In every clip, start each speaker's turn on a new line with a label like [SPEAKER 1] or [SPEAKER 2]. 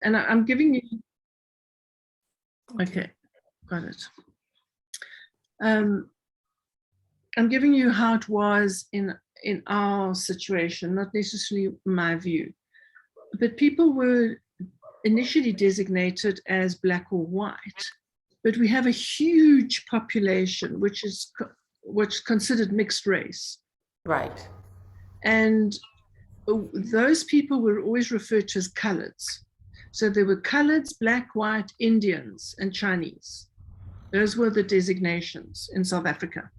[SPEAKER 1] and I'm giving you, okay, got it. I'm giving you how it was in our situation, not necessarily my view, but people were initially designated as black or white, but we have a huge population which is considered mixed race.
[SPEAKER 2] Right.
[SPEAKER 1] And those people were always referred to as coloreds. So there were coloreds, black, white, Indians, and Chinese. Those were the designations in South Africa.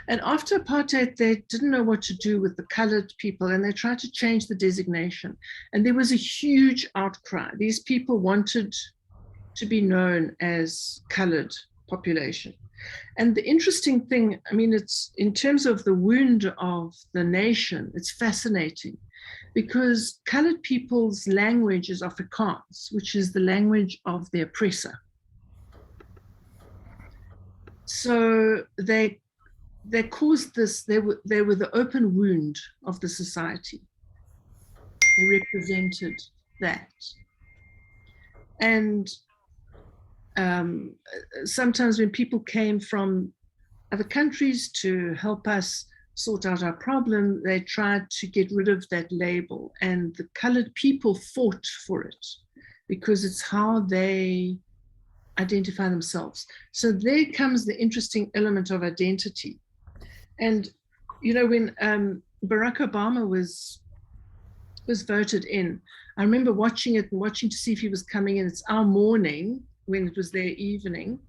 [SPEAKER 1] And after apartheid, they didn't know what to do with the colored people, and they tried to change the designation. And there was a huge outcry. These people wanted to be known as colored population. And the interesting thing, I mean, it's in terms of the wound of the nation, it's fascinating because colored people's language is Afrikaans, which is the language of the oppressor. So they caused this, they were the open wound of the society. They represented that. And sometimes when people came from other countries to help us sort out our problem, they tried to get rid of that label, and the colored people fought for it because it's how they identify themselves. So there comes the interesting element of identity. And, you know, when Barack Obama was voted in, I remember watching it and watching to see if he was coming in. It's our morning when it was their evening.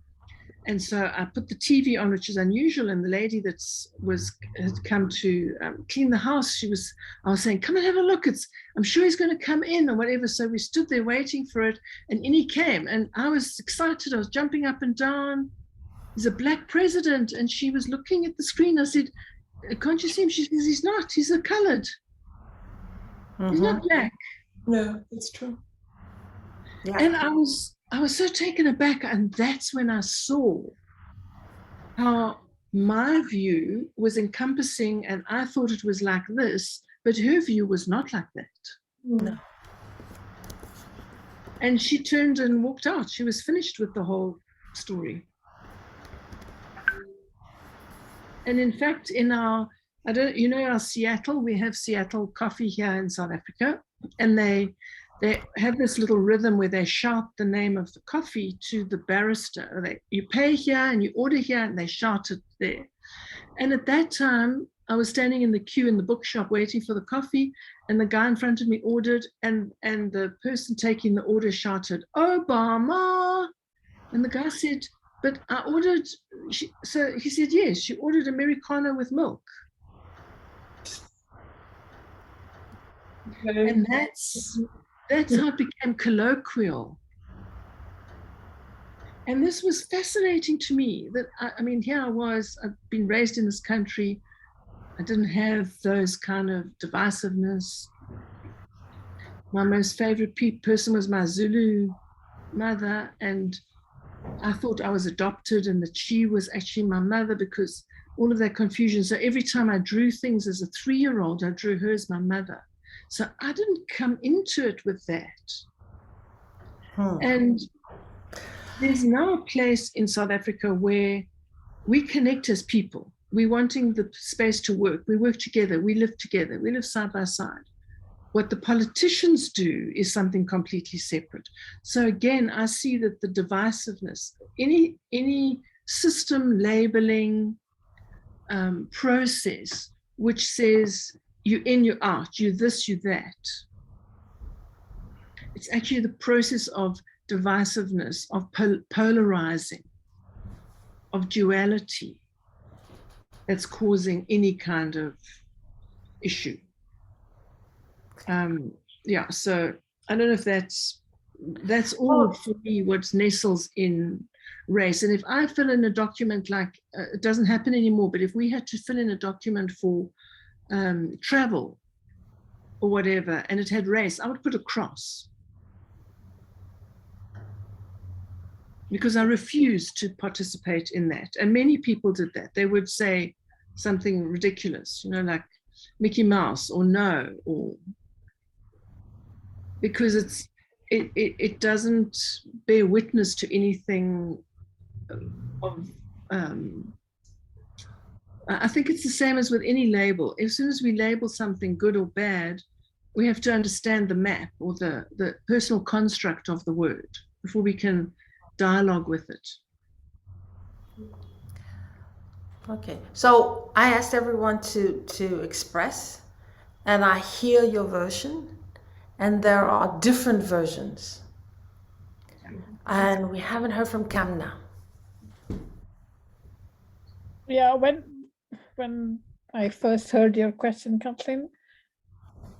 [SPEAKER 1] And so I put the TV on, which is unusual. And the lady that had come to clean the house, I was saying, come and have a look. I'm sure he's going to come in or whatever. So we stood there waiting for it, and in he came. And I was excited. I was jumping up and down. He's a black president. And she was looking at the screen. I said, can't you see him? She says, he's not. He's a colored. He's not black.
[SPEAKER 2] No, it's true. Yeah.
[SPEAKER 1] And I was so taken aback, and that's when I saw how my view was encompassing, and I thought it was like this, but her view was not like that.
[SPEAKER 2] No.
[SPEAKER 1] And she turned and walked out. She was finished with the whole story. And in fact, in our Seattle, we have Seattle coffee here in South Africa, and they have this little rhythm where they shout the name of the coffee to the barista. You pay here and you order here, and they shout it there. And at that time, I was standing in the queue in the bookshop waiting for the coffee, and the guy in front of me ordered, and the person taking the order shouted, Obama. And the guy said, but I ordered, so he said, yes, she ordered Americano with milk. Okay. And that's how it became colloquial. And this was fascinating to me, that I mean, here I was, I've been raised in this country. I didn't have those kind of divisiveness. My most favorite person was my Zulu mother, and I thought I was adopted and that she was actually my mother, because all of that confusion. So every time I drew things as a 3-year-old, I drew her as my mother. So I didn't come into it with that. And there's now a place in South Africa where we connect as people. We're wanting the space to work. We work together. We live together. We live side by side. What the politicians do is something completely separate. So again, I see that the divisiveness, any system labeling process which says you in, you out, you this, you that, it's actually the process of divisiveness, of polarizing, of duality that's causing any kind of issue. Yeah, so I don't know if that's all for me what nestles in race. And if I fill in a document, like it doesn't happen anymore, but if we had to fill in a document for travel or whatever, and it had race, I would put a cross, because I refused to participate in that. And many people did that. They would say something ridiculous, you know, like Mickey Mouse or no, or because it doesn't bear witness to anything of I think it's the same as with any label. As soon as we label something good or bad, we have to understand the map or the personal construct of the word before we can dialogue with it.
[SPEAKER 2] Okay, so I asked everyone to express, and I hear your version, and there are different versions, and we haven't heard from Kamna.
[SPEAKER 3] Yeah, when I first heard your question, Kathleen,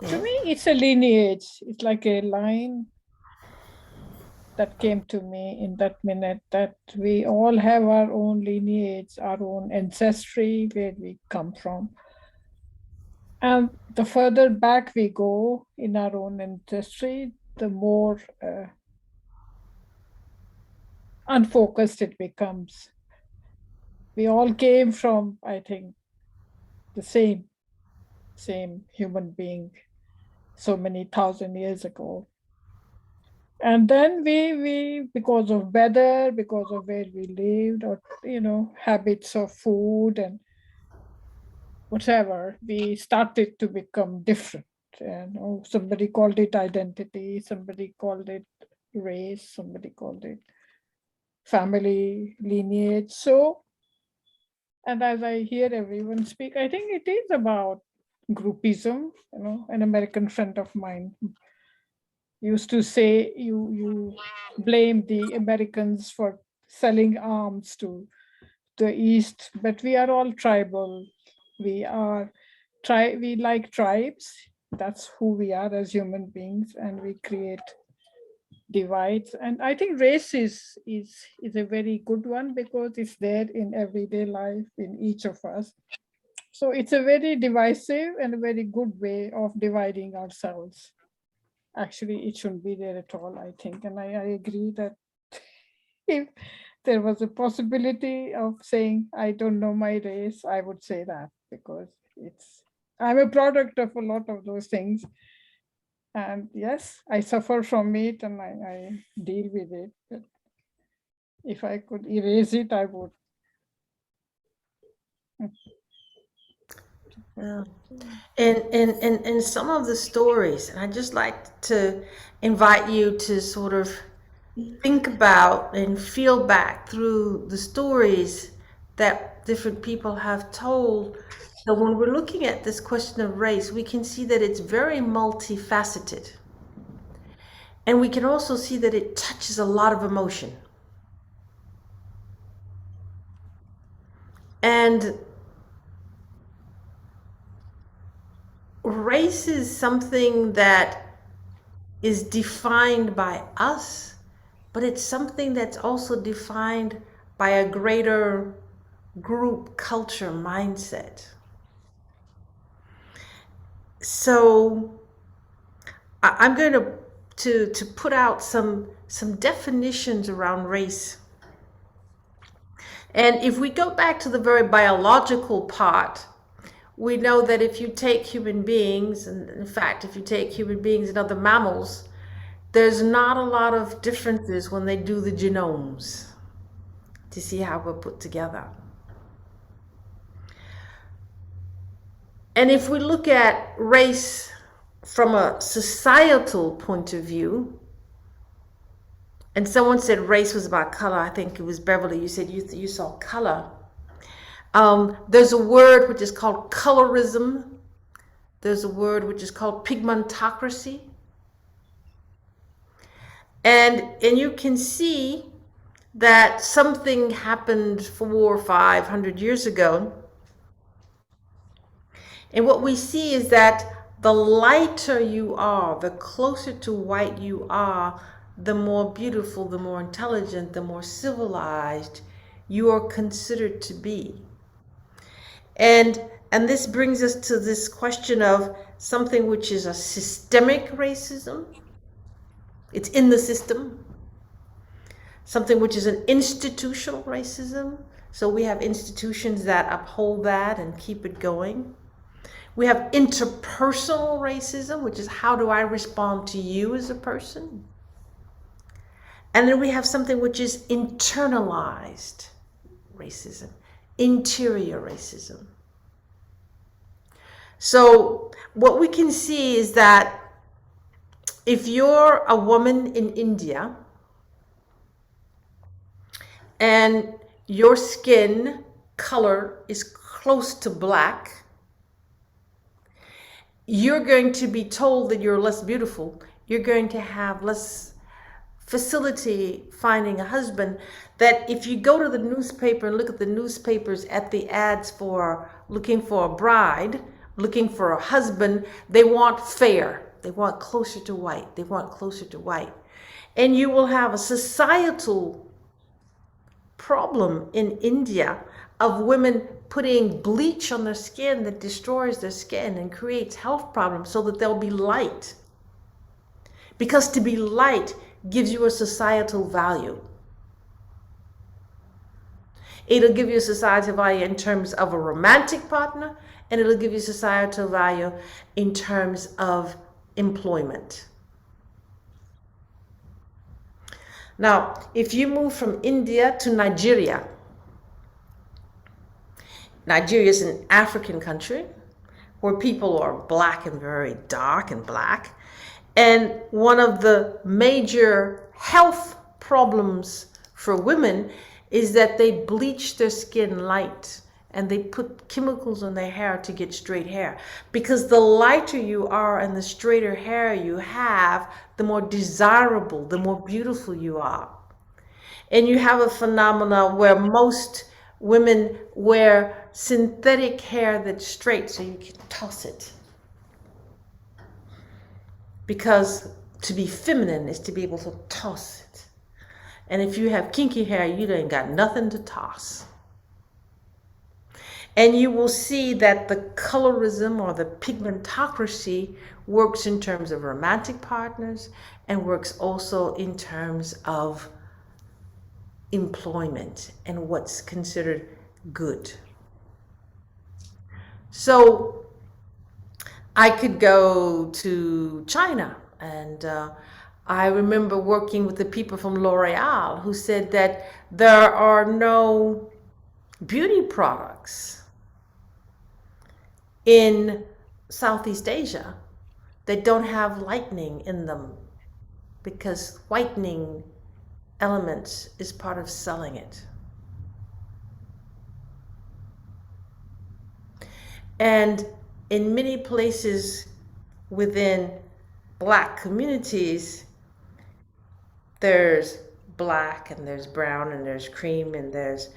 [SPEAKER 3] to me it's a lineage. It's like a line that came to me in that minute, that we all have our own lineage, our own ancestry, where we come from. And the further back we go in our own ancestry, the more unfocused it becomes. We all came from, I think, the same human being so many thousand years ago. And then we because of weather, because of where we lived, or habits of food and whatever, we started to become different. And somebody called it identity, somebody called it race, somebody called it family, lineage. So, and as I hear everyone speak, I think it is about groupism. An American friend of mine used to say, you blame the Americans for selling arms to the East, but we are all tribal. We like tribes. That's who we are as human beings, and we create divides. And I think race is a very good one, because it's there in everyday life in each of us. So it's a very divisive and a very good way of dividing ourselves. Actually, it shouldn't be there at all, I think. And I agree that if there was a possibility of saying, I don't know my race, I would say that, because I'm a product of a lot of those things. And yes, I suffer from it and I deal with it. But if I could erase it, I would.
[SPEAKER 2] Yeah. In some of the stories, and I'd just like to invite you to sort of think about and feel back through the stories that different people have told. So when we're looking at this question of race, we can see that it's very multifaceted. And we can also see that it touches a lot of emotion. And race is something that is defined by us, but it's something that's also defined by a greater group culture mindset. So I'm going to put out some definitions around race. And if we go back to the very biological part, we know that if you take human beings, and in fact, if you take human beings and other mammals, there's not a lot of differences when they do the genomes to see how we're put together. And if we look at race from a societal point of view, and someone said race was about color, I think it was Beverly, you said you saw color. There's a word which is called colorism. There's a word which is called pigmentocracy. And you can see that something happened 400 or 500 years ago. And what we see is that the lighter you are, the closer to white you are, the more beautiful, the more intelligent, the more civilized you are considered to be. And this brings us to this question of something which is a systemic racism. It's in the system. Something which is an institutional racism. So we have institutions that uphold that and keep it going. We have interpersonal racism, which is how do I respond to you as a person? And then we have something which is internalized racism, interior racism. So what we can see is that if you're a woman in India and your skin color is close to black, you're going to be told that you're less beautiful. You're going to have less facility finding a husband. That if you go to the newspaper and look at the newspapers at the ads for looking for a bride, looking for a husband, they want fair. They want closer to white. They want closer to white. And you will have a societal problem in India of women putting bleach on their skin that destroys their skin and creates health problems so that they'll be light. Because to be light gives you a societal value. It'll give you a societal value in terms of a romantic partner, and it'll give you societal value in terms of employment. Now, if you move from India to Nigeria, Nigeria is an African country where people are black and very dark and black. And one of the major health problems for women is that they bleach their skin light and they put chemicals on their hair to get straight hair. Because the lighter you are and the straighter hair you have, the more desirable, the more beautiful you are. And you have a phenomenon where most women wear synthetic hair that's straight so you can toss it. Because to be feminine is to be able to toss it. And if you have kinky hair, you ain't got nothing to toss. And you will see that the colorism or the pigmentocracy works in terms of romantic partners and works also in terms of employment and what's considered good. So I could go to China, and I remember working with the people from L'Oreal who said that there are no beauty products in Southeast Asia that don't have lightening in them, because whitening elements is part of selling it. And in many places within Black communities, there's black and there's brown and there's cream and there's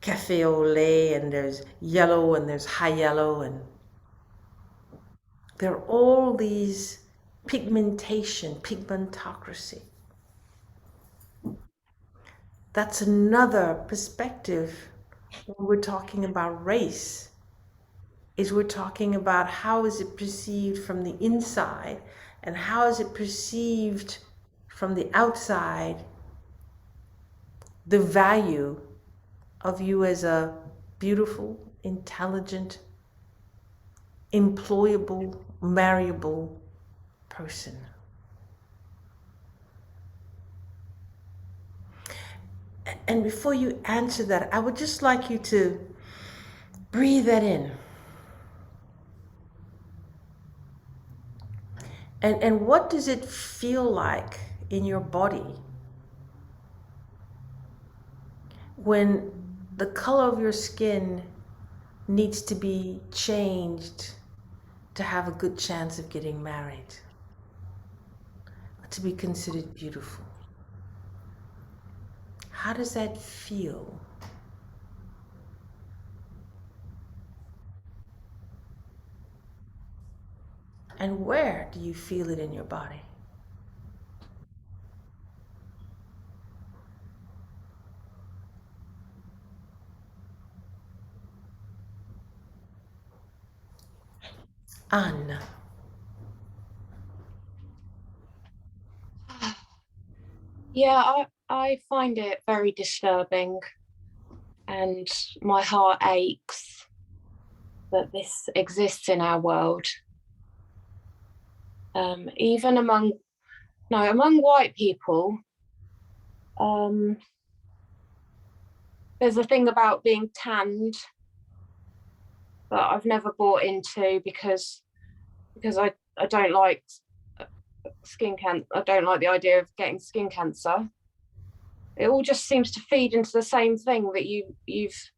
[SPEAKER 2] cafe au lait and there's yellow and there's high yellow, and there are all these pigmentocracy. That's another perspective when we're talking about race, is we're talking about how is it perceived from the inside and how is it perceived from the outside, the value of you as a beautiful, intelligent, employable, marriable person. And before you answer that, I would just like you to breathe that in. And what does it feel like in your body when the color of your skin needs to be changed to have a good chance of getting married, to be considered beautiful? How does that feel? And where do you feel it in your body? Anna.
[SPEAKER 4] Yeah, I find it very disturbing, and my heart aches that this exists in our world. Even among white people, There's a thing about being tanned that I've never bought into because I don't like skin cancer. I don't like the idea of getting skin cancer. It all just seems to feed into the same thing, that you've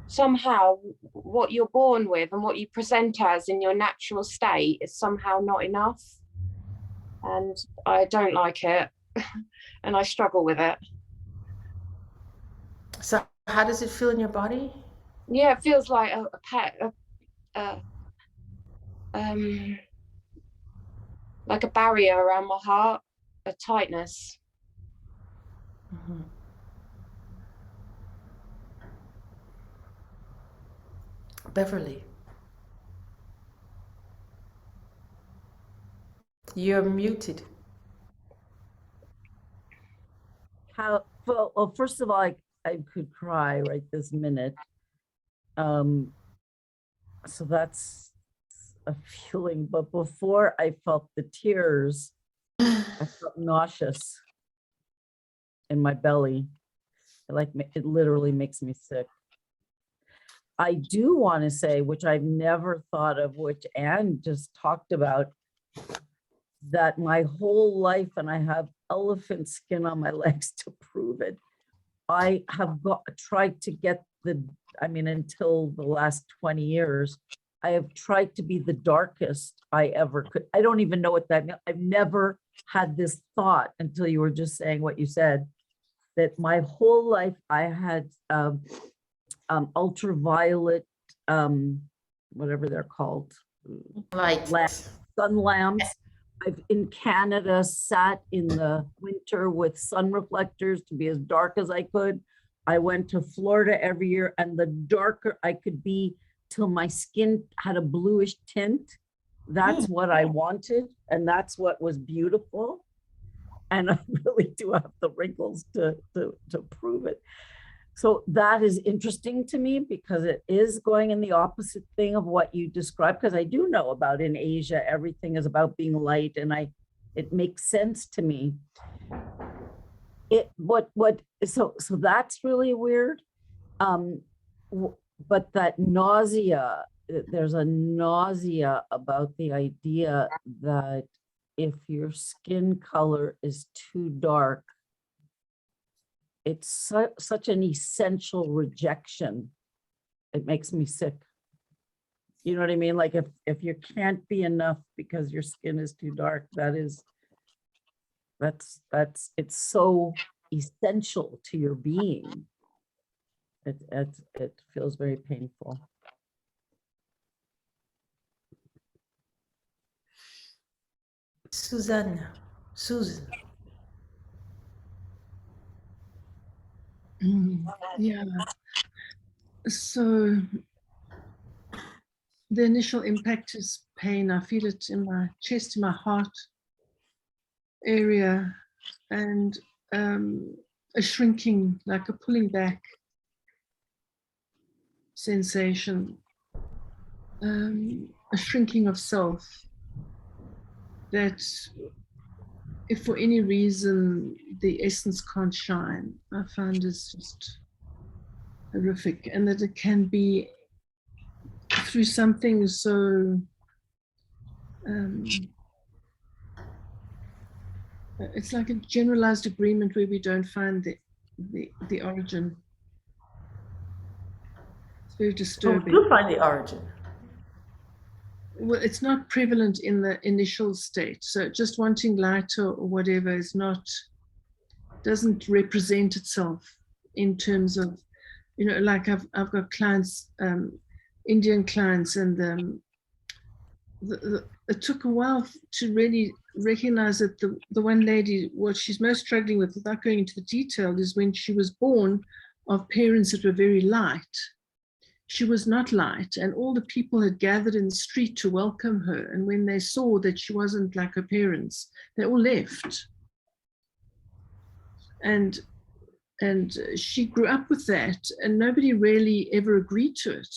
[SPEAKER 4] somehow what you're born with and what you present as in your natural state is somehow not enough. And I don't like it and I struggle with it.
[SPEAKER 2] So how does it feel in your body?
[SPEAKER 4] Yeah, it feels like like a barrier around my heart, a tightness.
[SPEAKER 2] Mm-hmm. Beverly, you're muted.
[SPEAKER 5] Well, first of all, I could cry right this minute. So that's a feeling, but before I felt the tears, I felt nauseous in my belly. It literally makes me sick. I do want to say, which I've never thought of, which Anne just talked about, that my whole life, and I have elephant skin on my legs to prove it, I have tried to get until the last 20 years, I have tried to be the darkest I ever could. I don't even know what that means. I've never had this thought until you were just saying what you said, that my whole life I had ultraviolet, whatever they're called,
[SPEAKER 2] Light.
[SPEAKER 5] sun lamps. I've in Canada sat in the winter with sun reflectors to be as dark as I could. I went to Florida every year, and the darker I could be till my skin had a bluish tint. That's what I wanted, and that's what was beautiful. And I really do have the wrinkles to prove it. So that is interesting to me, because it is going in the opposite thing of what you described, because I do know about in Asia, everything is about being light, and it makes sense to me. So that's really weird. But that nausea, there's a nausea about the idea that if your skin color is too dark, it's such an essential rejection. It makes me sick. You know what I mean? Like if you can't be enough because your skin is too dark, it's so essential to your being. It feels very painful.
[SPEAKER 2] Susan.
[SPEAKER 1] Yeah. So the initial impact is pain. I feel it in my chest, in my heart area, and a shrinking, like a pulling back sensation, a shrinking of self, that if for any reason the essence can't shine, I find is just horrific, and that it can be through something so it's like a generalized agreement where we don't find the origin. It's very disturbing.
[SPEAKER 2] So you find the origin.
[SPEAKER 1] Well, it's not prevalent in the initial state. So just wanting light or whatever doesn't represent itself in terms of, like I've got clients, Indian clients, and it took a while to really recognize that the one lady, what she's most struggling with, without going into the detail, is when she was born of parents that were very light. She was not light, and all the people had gathered in the street to welcome her. And when they saw that she wasn't like her parents, they all left. And she grew up with that, and nobody really ever agreed to it.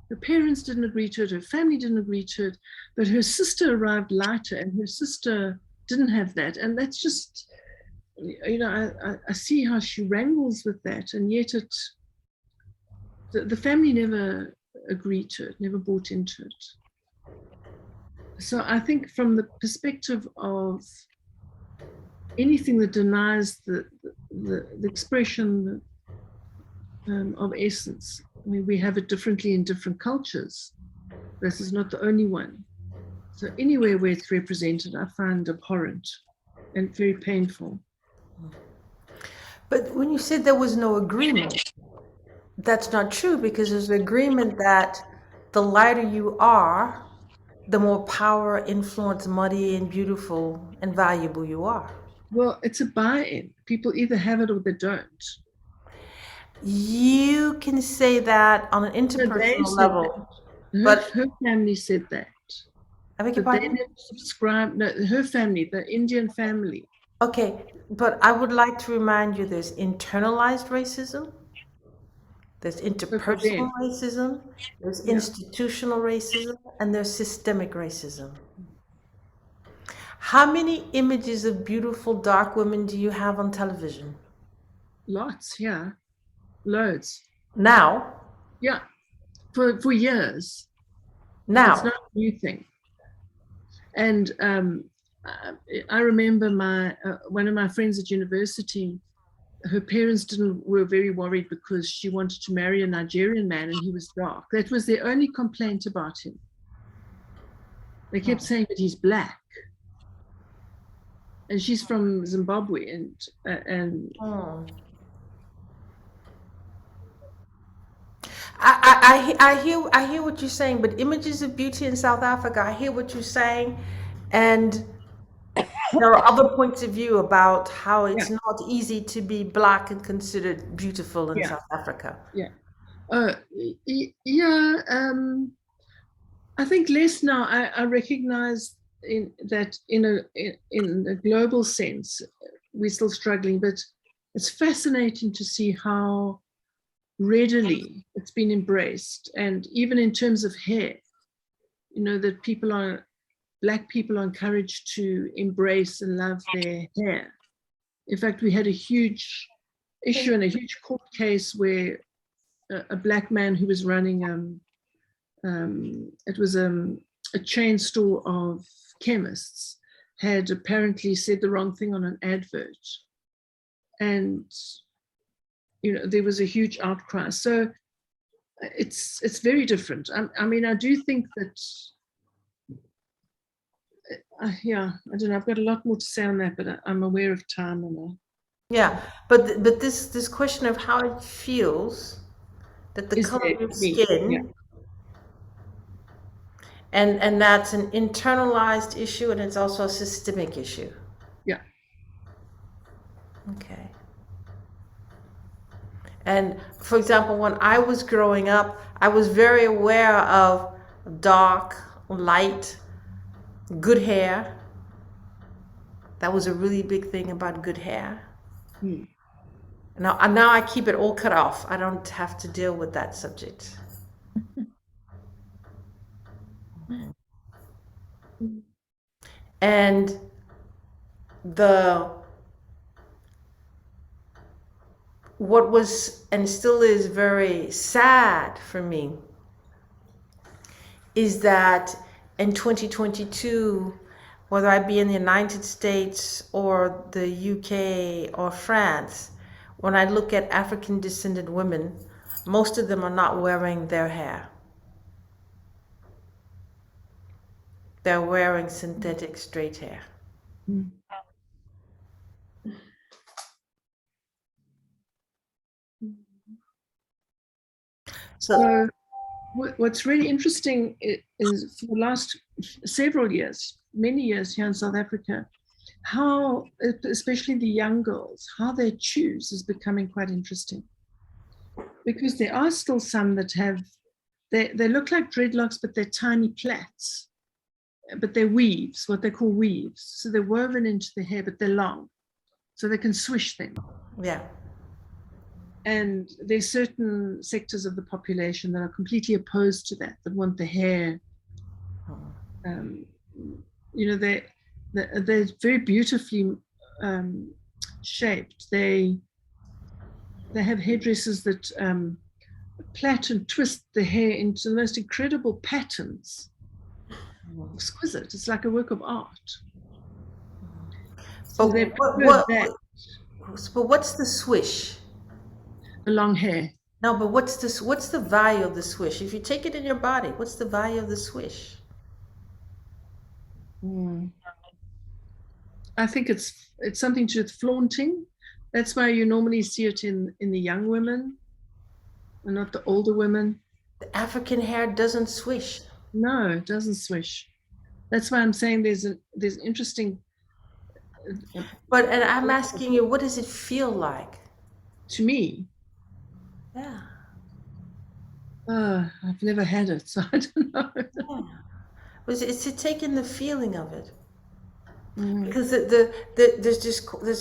[SPEAKER 1] Her parents didn't agree to it, her family didn't agree to it, but her sister arrived lighter, and her sister didn't have that. And that's just, I see how she wrangles with that, and yet the family never agreed to it, never bought into it. So I think from the perspective of anything that denies the expression of essence, I mean, we have it differently in different cultures. This is not the only one. So anywhere where it's represented, I find abhorrent and very painful.
[SPEAKER 2] But when you said there was no agreement, that's not true, because there's an agreement that the lighter you are, the more power, influence, money, and beautiful and valuable you are.
[SPEAKER 1] Well, it's a buy-in. People either have it or they don't.
[SPEAKER 2] You can say that on an interpersonal level, but
[SPEAKER 1] Her family said that.
[SPEAKER 2] I beg your
[SPEAKER 1] But they
[SPEAKER 2] pardon?
[SPEAKER 1] never subscribed. No, her family, the Indian family.
[SPEAKER 2] Okay, but I would like to remind you there's internalized racism, there's interpersonal racism, there's institutional racism, and there's systemic racism. How many images of beautiful dark women do you have on television?
[SPEAKER 1] Lots, yeah. Loads.
[SPEAKER 2] Now?
[SPEAKER 1] Yeah. For years.
[SPEAKER 2] Now?
[SPEAKER 1] It's not a new thing. And I remember one of my friends at university, her parents were very worried because she wanted to marry a Nigerian man and he was dark. That was their only complaint about him. They kept saying that he's black. And she's from Zimbabwe, and
[SPEAKER 2] I hear what you're saying, but images of beauty in South Africa, I hear what you're saying, and there are other points of view about how it's not easy to be black and considered beautiful in South Africa.
[SPEAKER 1] Yeah. I think less now. I recognize that in a global sense, we're still struggling, but it's fascinating to see how readily it's been embraced. And even in terms of hair, that Black people are encouraged to embrace and love their hair. In fact, we had a huge issue and a huge court case where a Black man who was running, it was a chain store of chemists, had apparently said the wrong thing on an advert. And, there was a huge outcry. So it's very different. I mean, I do think that, I don't know, I've got a lot more to say on that, but I'm aware of time.
[SPEAKER 2] But this question of how it feels, that the color of your skin, and that's an internalized issue, and it's also a systemic issue.
[SPEAKER 1] Yeah.
[SPEAKER 2] Okay. And for example, when I was growing up, I was very aware of dark, light, good hair. That was a really big thing about good hair. Now I keep it all cut off. I don't have to deal with that subject. And what was and still is very sad for me is that in 2022, whether I be in the United States or the UK or France, when I look at African descended women, most of them are not wearing their hair. They're wearing synthetic straight hair.
[SPEAKER 1] So what's really interesting is for the last several years, many years here in South Africa, how, especially the young girls, how they choose is becoming quite interesting. Because there are still some that they look like dreadlocks, but they're tiny plaits. But they're weaves, what they call weaves. So they're woven into the hair, but they're long. So they can swish them.
[SPEAKER 2] Yeah. And
[SPEAKER 1] there's certain sectors of the population that are completely opposed to that want the hair. They're very beautifully shaped. They have headdresses that plait and twist the hair into the most incredible patterns. Exquisite. It's like a work of art. So
[SPEAKER 2] But
[SPEAKER 1] they
[SPEAKER 2] what,
[SPEAKER 1] prefer that,
[SPEAKER 2] but what's the swish?
[SPEAKER 1] the long hair.
[SPEAKER 2] No, but what's this? What's the value of the swish? If you take it in your body, what's the value of the swish?
[SPEAKER 1] I think it's something to do with flaunting. That's why you normally see it in the young women and not the older women.
[SPEAKER 2] The African hair doesn't swish.
[SPEAKER 1] No, it doesn't swish. That's why I'm saying there's interesting.
[SPEAKER 2] But and I'm asking you, what does it feel like?
[SPEAKER 1] To me,
[SPEAKER 2] Yeah.
[SPEAKER 1] I've never had it, so I don't know.
[SPEAKER 2] Yeah. It's to take in the feeling of it.
[SPEAKER 1] Mm.
[SPEAKER 2] Because there's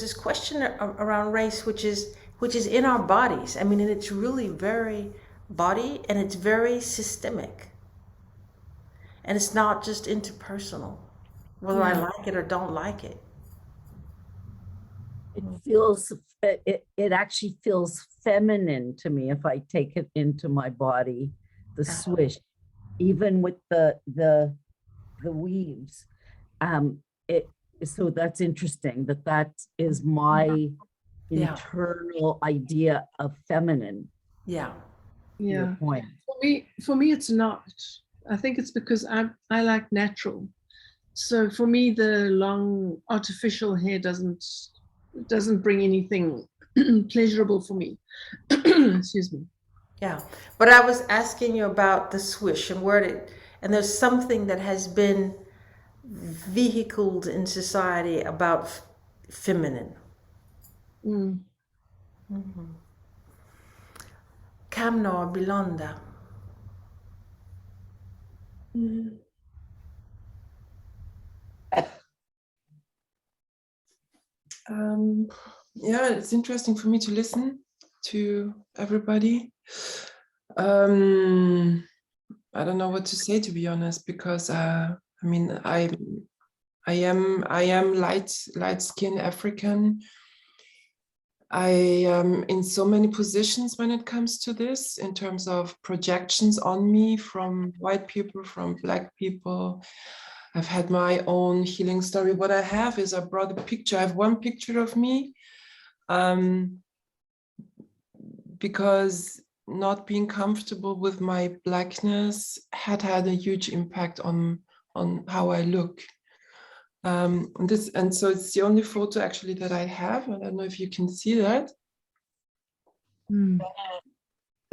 [SPEAKER 2] this question around race, which is in our bodies. I mean, and it's really very body, and it's very systemic, and it's not just interpersonal, whether I like it or don't like it.
[SPEAKER 5] It feels, it actually feels feminine to me if I take it into my body, the swish, even with the weaves. So that's interesting that is my internal idea of feminine.
[SPEAKER 2] Yeah.
[SPEAKER 1] Yeah.
[SPEAKER 5] Point.
[SPEAKER 1] For me, it's not. I think it's because I like natural. So for me, the long artificial hair doesn't bring anything pleasurable for me. Excuse me.
[SPEAKER 2] Yeah, but I was asking you about the swish and and there's something that has been vehicled in society about feminine.
[SPEAKER 1] Mm.
[SPEAKER 2] Kamnor Bilonda.
[SPEAKER 6] Yeah, it's interesting for me to listen to everybody. I don't know what to say, to be honest, because I mean, I am light skin African. I am in so many positions when it comes to this, in terms of projections on me from white people, from Black people. I've had my own healing story. What I have is I brought a picture. I have one picture of me, because not being comfortable with my Blackness had a huge impact on how I look. And so it's the only photo actually that I have. I don't know if you can see that.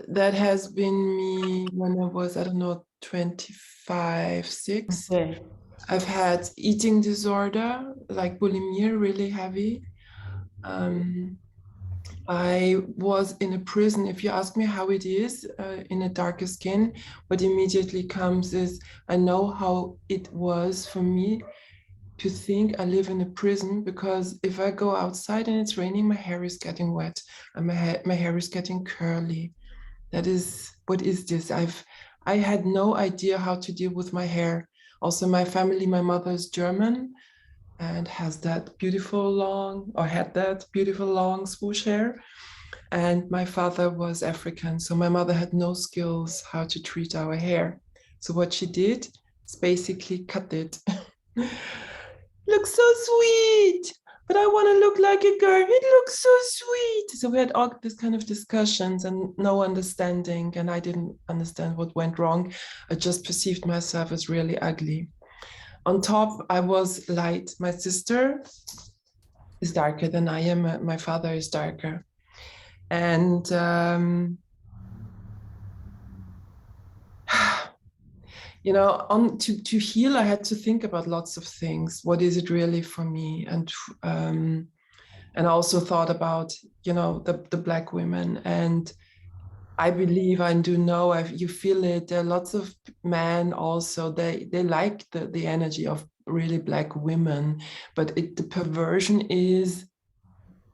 [SPEAKER 6] That has been me when I was, I don't know, 25, 6.
[SPEAKER 2] Okay.
[SPEAKER 6] I've had eating disorder, like bulimia, really heavy. I was in a prison. If you ask me how it is in a darker skin, what immediately comes is I know how it was for me to think I live in a prison, because if I go outside and it's raining, my hair is getting wet and my hair is getting curly. That is, what is this? I had no idea how to deal with my hair. Also, my family, my mother is German and has that beautiful long, or had that beautiful long swoosh hair. And my father was African, so my mother had no skills how to treat our hair. So what she did is basically cut it. Looks so sweet, but I want to look like a girl. It looks so sweet. So we had all this kind of discussions and no understanding, and I didn't understand what went wrong. I just perceived myself as really ugly. On top, I was light. My sister is darker than I am. My father is darker. And you know, to heal, I had to think about lots of things. What is it really for me? And I also thought about, you know, the Black women. And I believe, I do know, you feel it. There are lots of men also, they like the energy of really Black women, but the perversion is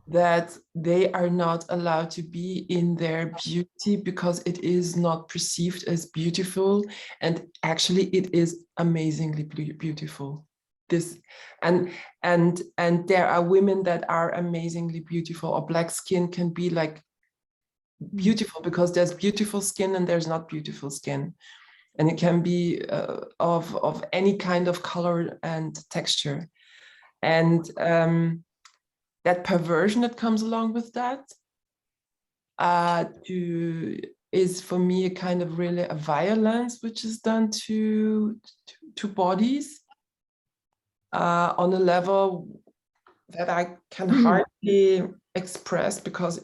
[SPEAKER 6] that they are not allowed to be in their beauty because it is not perceived as beautiful. And actually it is amazingly beautiful. this, and there are women that are amazingly beautiful, or black skin can be like beautiful, because there's beautiful skin and there's not beautiful skin, and it can be of any kind of color and texture, and that perversion that comes along with that is for me a kind of really a violence which is done to bodies on a level that I can hardly express, because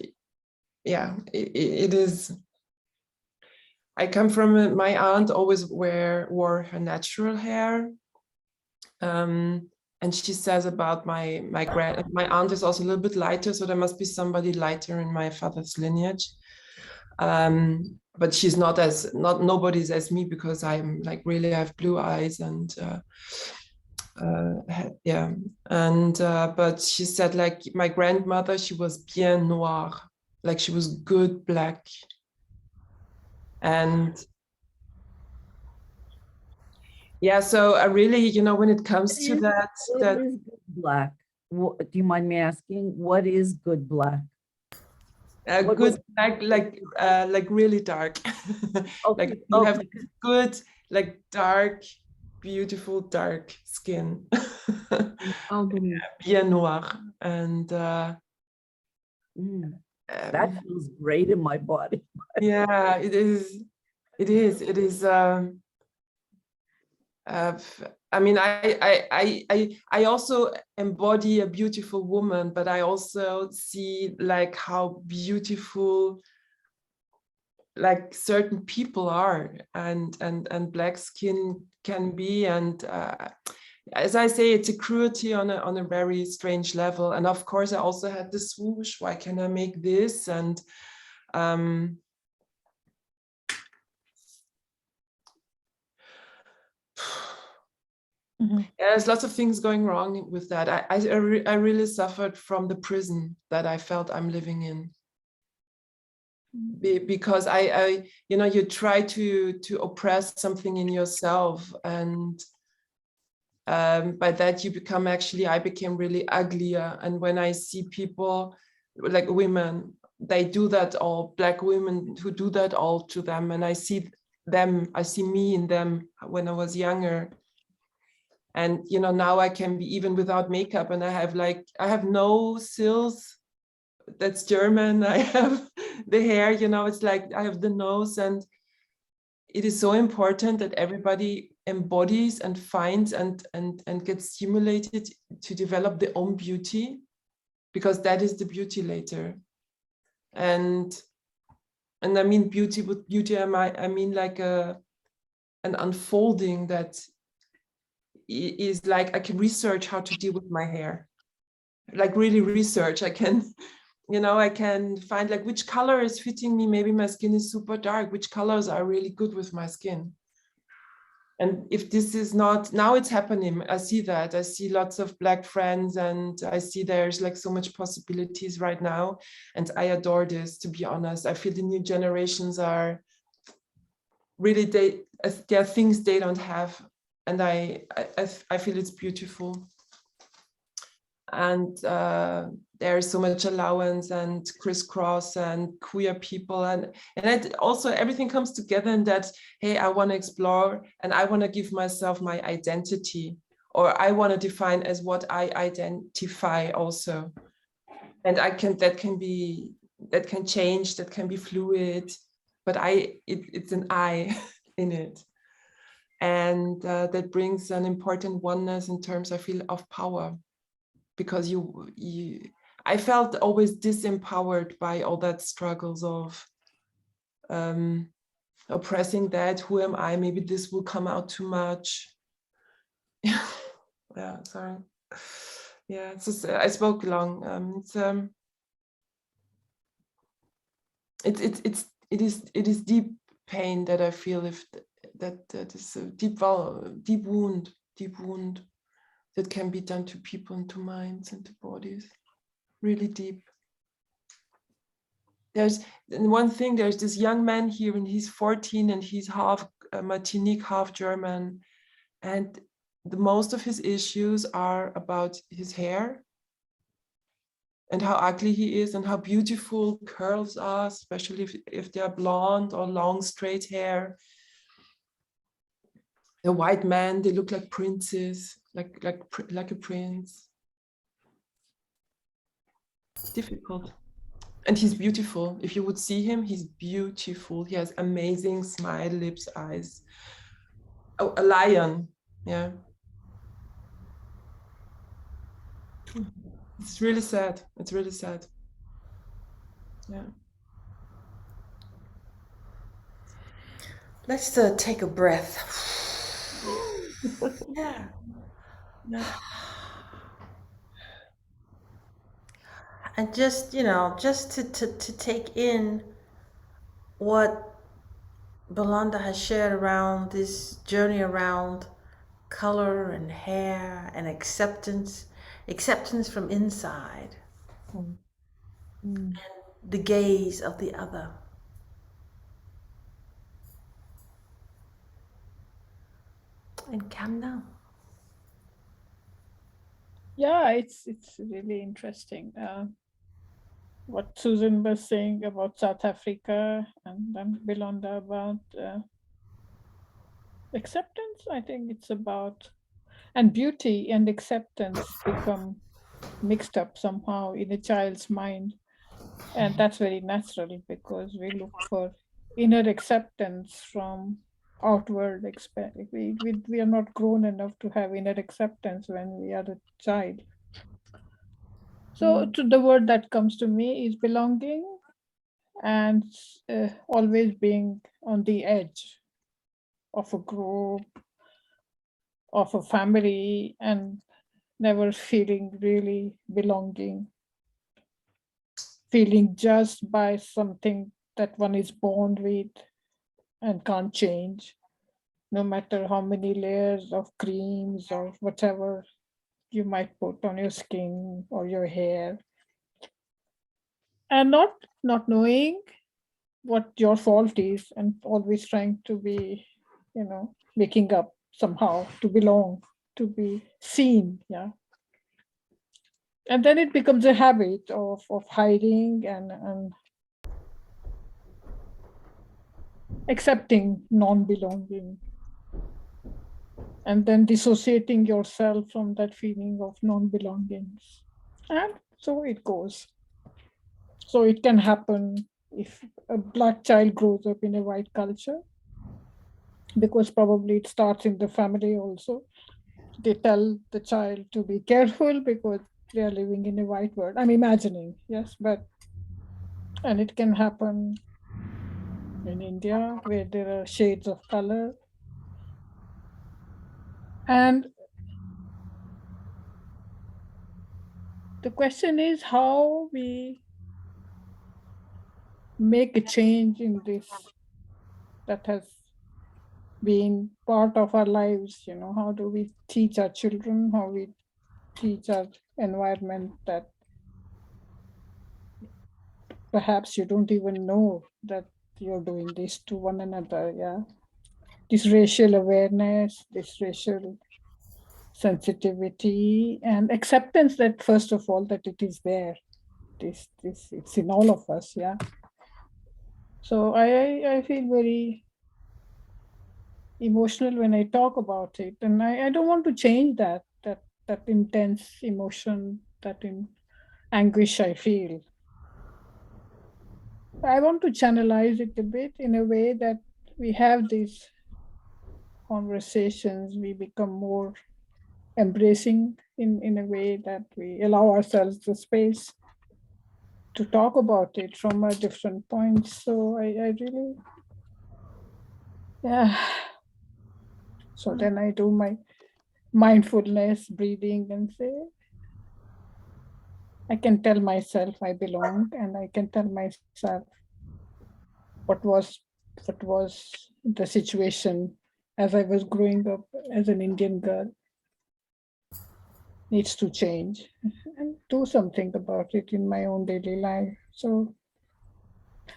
[SPEAKER 6] it is. I come from my aunt always wore her natural hair, and she says about my aunt is also a little bit lighter, so there must be somebody lighter in my father's lineage. But she's nobody's as me, because I'm like really, I have blue eyes and but she said like my grandmother, she was bien noire, like she was good black. And yeah, so I really, when it comes to that,
[SPEAKER 5] What is good black? Do you mind me asking, what is good black?
[SPEAKER 6] good black, like really dark.
[SPEAKER 5] Okay,
[SPEAKER 6] like you have good, like dark, beautiful dark skin. Bien noir. And
[SPEAKER 5] that feels great in my body.
[SPEAKER 6] yeah, it is. I mean, I also embody a beautiful woman, but I also see like how beautiful like certain people are, and black skin can be, and as I say, it's a cruelty on a very strange level. And of course, I also had the swoosh. Why can I make this? And there's lots of things going wrong with that. I really suffered from the prison that I felt I'm living in, because I you try to oppress something in yourself, and by that you become I became really uglier. And when I see people like women, they do that all, black women who do that all to them, and I see me in them when I was younger. And now I can be even without makeup, and I have no sills. That's German. I have the hair, it's like I have the nose, and it is so important that everybody embodies and finds and gets stimulated to develop their own beauty, because that is the beauty later. And I mean beauty with beauty, I mean like an unfolding that is like, I can research how to deal with my hair, like really research. I can I can find like which color is fitting me. Maybe my skin is super dark, which colors are really good with my skin. And if this is not, now it's happening, I see that. I see lots of black friends, and I see there's like so much possibilities right now. And I adore this, to be honest. I feel the new generations are really, there are things they don't have. And I feel it's beautiful. And there is so much allowance and crisscross and queer people, and it also, everything comes together in that, hey, I want to explore, and I want to give myself my identity, or I want to define as what I identify also. And that can change, that can be fluid, but it's an I in it. And that brings an important oneness in terms, I feel, of power. Because I felt always disempowered by all that struggles of oppressing that. Who am I? Maybe this will come out too much. Yeah, sorry. Yeah, it's just, I spoke long. It is deep pain that I feel, if that is a deep wound that can be done to people and to minds and to bodies, really deep. There's one thing, there's this young man here, and he's 14, and he's half Martinique, half German. And the most of his issues are about his hair and how ugly he is and how beautiful curls are, especially if they are blonde or long straight hair. The white men, they look like princes, like a prince. Difficult. And he's beautiful. If you would see him, he's beautiful. He has amazing smile, lips, eyes. Oh, a lion. Yeah. It's really sad. It's really sad. Yeah.
[SPEAKER 2] Let's take a breath.
[SPEAKER 6] Yeah. Yeah.
[SPEAKER 2] And just, just to take in what Belinda has shared around this journey around color and hair and acceptance from inside, the gaze of the other. And calm down.
[SPEAKER 3] Yeah, it's really interesting. What Susan was saying about South Africa and then Belinda about acceptance. I think it's about, and beauty and acceptance become mixed up somehow in a child's mind. And that's very natural because we look for inner acceptance from outward we are not grown enough to have inner acceptance when we are a child. So to the word that comes to me is belonging and always being on the edge of a group, of a family, and never feeling really belonging, feeling judged by something that one is born with and can't change, no matter how many layers of creams or whatever you might put on your skin or your hair. And not knowing what your fault is and always trying to be, making up somehow to belong, to be seen. Yeah. And then it becomes a habit of hiding and accepting non-belonging, and then dissociating yourself from that feeling of non-belongings. And so it goes. So it can happen if a Black child grows up in a white culture, because probably it starts in the family also. They tell the child to be careful because they are living in a white world. I'm imagining, yes, and it can happen in India where there are shades of color. And the question is how we make a change in this that has been part of our lives. How do we teach our children, how we teach our environment that perhaps you don't even know that you're doing this to one another. Yeah, this racial awareness, this racial sensitivity and acceptance that first of all that it is there, this it's in all of us. Yeah, so I feel very emotional when I talk about it, and I don't want to change that intense emotion, that in anguish I feel. I want to channelize it a bit in a way that we have these conversations, we become more embracing in a way that we allow ourselves the space to talk about it from a different points. So I really, yeah. So then I do my mindfulness breathing and say, I can tell myself I belong, and I can tell myself what was the situation as I was growing up as an Indian girl needs to change and do something about it in my own daily life. So,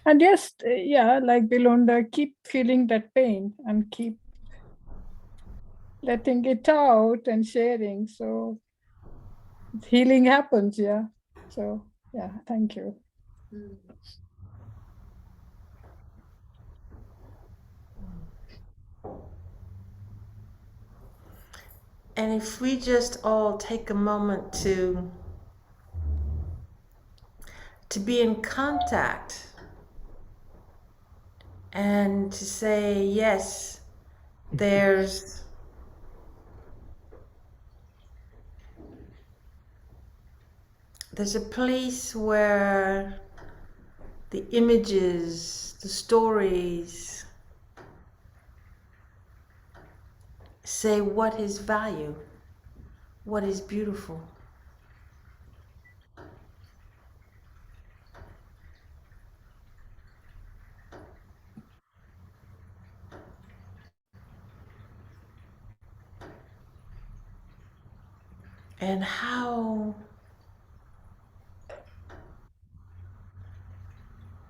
[SPEAKER 3] and yes, yeah, like Belonda, keep feeling that pain and keep letting it out and sharing. So healing happens, yeah. So yeah, thank you.
[SPEAKER 2] And if we just all take a moment to be in contact and to say, yes, there's a place where the images, the stories say what is value, what is beautiful. And how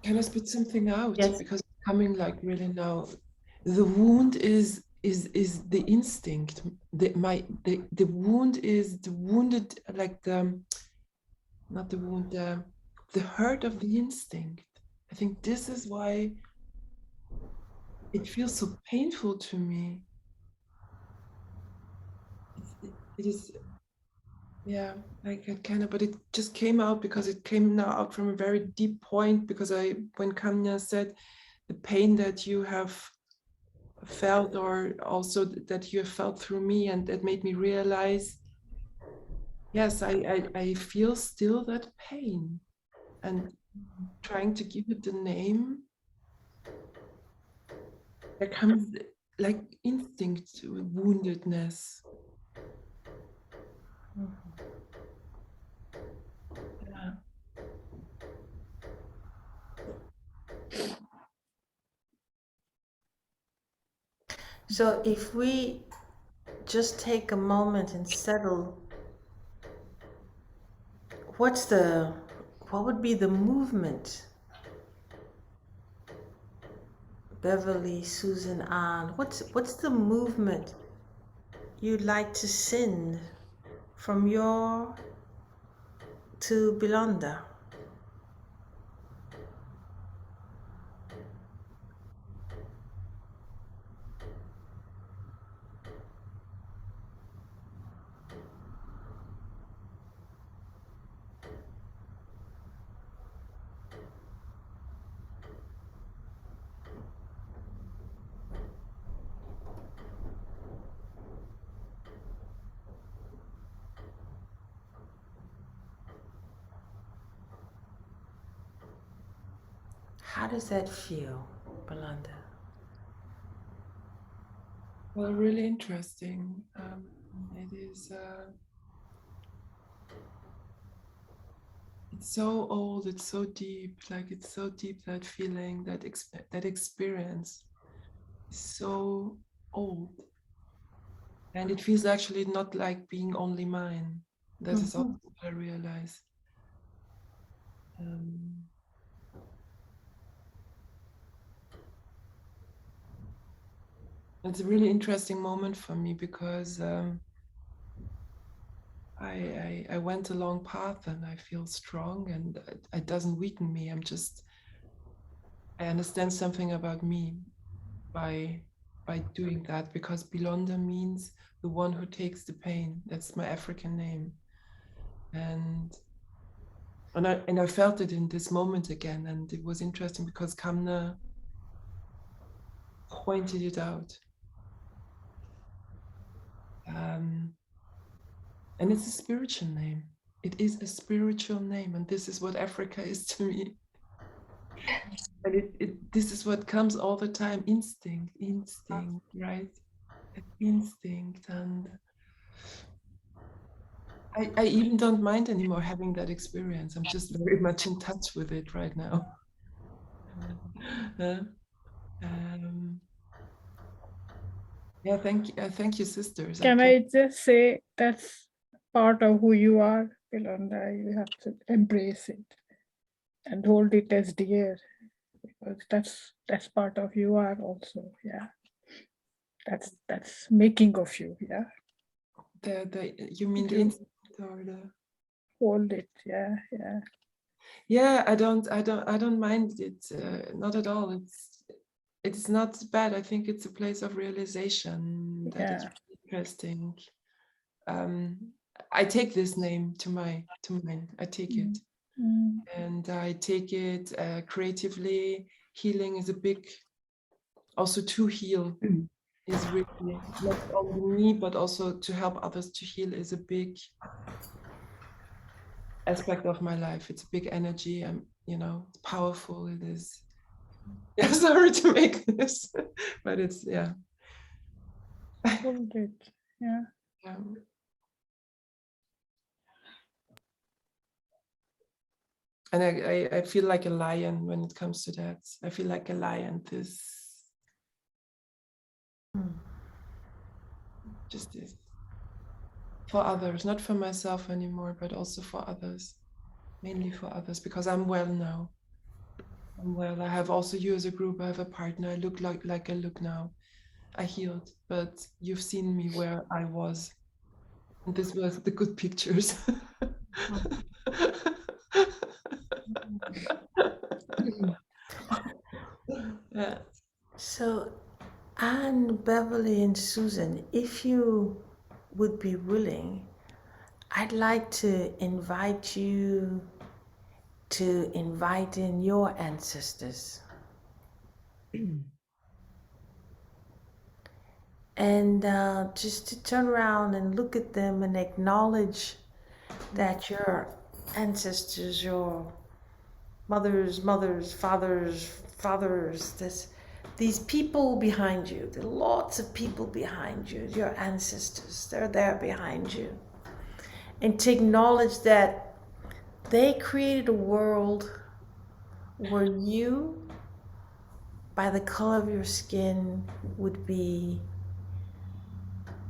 [SPEAKER 6] Can I spit something out?
[SPEAKER 2] Yes.
[SPEAKER 6] Because it's coming like really now. The wound is the instinct. The wound is the wounded, like the not the wound, the hurt of the instinct. I think this is why it feels so painful to me. It is, yeah, like it kind of, but it just came out because it came now out from a very deep point. Because when Kanya said the pain that you have felt, or also that you have felt through me, and that made me realize, yes, I feel still that pain, and trying to give it the name. There comes like instinct woundedness. Yeah.
[SPEAKER 2] So if we just take a moment and settle, what would be the movement? Beverly, Susan, Ann, what's the movement you'd like to send from your to Belonda? How does that feel, Belonda?
[SPEAKER 6] Well, really interesting. It is. It's so old. It's so deep. Like it's so deep, that feeling, that experience is so old, and it feels actually not like being only mine. That is also what I realize. It's a really interesting moment for me, because I went a long path, and I feel strong, and it doesn't weaken me. I understand something about me by doing that, because Bilonda means the one who takes the pain. That's my African name, and I felt it in this moment again, and it was interesting because Kamna pointed it out. And it's a spiritual name. It is a spiritual name, and this is what Africa is to me. And this is what comes all the time: instinct, right? Instinct. And I even don't mind anymore having that experience. I'm just very much in touch with it right now. Yeah, thank you, sisters.
[SPEAKER 3] Can I just say that's part of who you are, Yolanda? You have to embrace it and hold it as dear, because that's part of you are also. Yeah. That's making of you. Yeah.
[SPEAKER 6] You mean the
[SPEAKER 3] You
[SPEAKER 6] instinct or the?
[SPEAKER 3] hold it. Yeah.
[SPEAKER 6] Yeah, I don't mind it, not at all. It's not bad. I think it's a place of realization that is
[SPEAKER 3] Yeah.
[SPEAKER 6] really interesting. I take this name to mine. I take it, and I take it creatively. Healing is a big, also to heal is really not only me, but also to help others to heal is a big aspect of my life. It's a big energy. It's powerful. It is. Yeah, sorry to make this, but it's
[SPEAKER 3] Hold it. Yeah.
[SPEAKER 6] And I feel like a lion when it comes to that. I feel like a lion. Just this for others, not for myself anymore, but also for others, mainly for others, because I'm well now. I'm well. I have also you as a group. I have a partner. I look like I look now. I healed, but you've seen me where I was, and this was the good pictures. Yeah.
[SPEAKER 2] So, Anne, Beverly, and Susan, if you would be willing, I'd like to invite you to invite in your ancestors. And just to turn around and look at them and acknowledge that your ancestors, your mothers, fathers, these people behind you, there are lots of people behind you, your ancestors, they're there behind you. And to acknowledge that they created a world where you, by the color of your skin, would be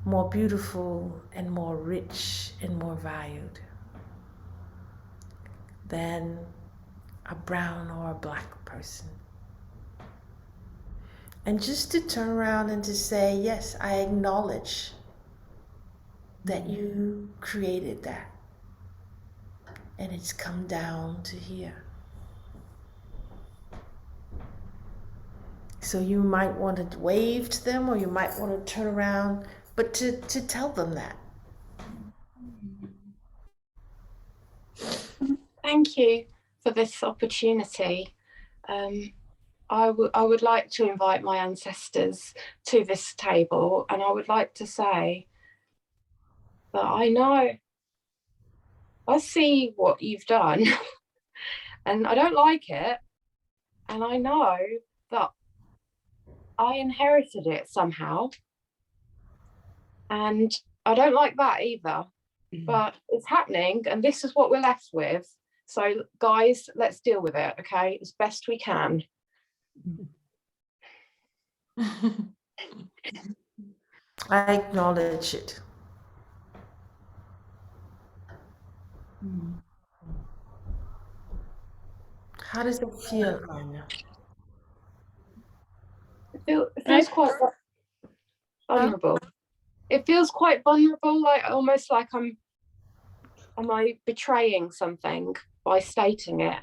[SPEAKER 2] more beautiful and more rich and more valued than a brown or a black person. And just to turn around and to say, yes, I acknowledge that you created that. And it's come down to here. So you might want to wave to them, or you might want to turn around, but to tell them that.
[SPEAKER 4] Thank you for this opportunity. I would like to invite my ancestors to this table, and I would like to say that I see what you've done and I don't like it, and I know that I inherited it somehow, and I don't like that either, but it's happening and this is what we're left with. So guys, let's deal with it, okay, as best we can.
[SPEAKER 2] I acknowledge it. How does it feel, Anya?
[SPEAKER 4] It feels quite vulnerable. It feels quite vulnerable, like almost like am I betraying something by stating it?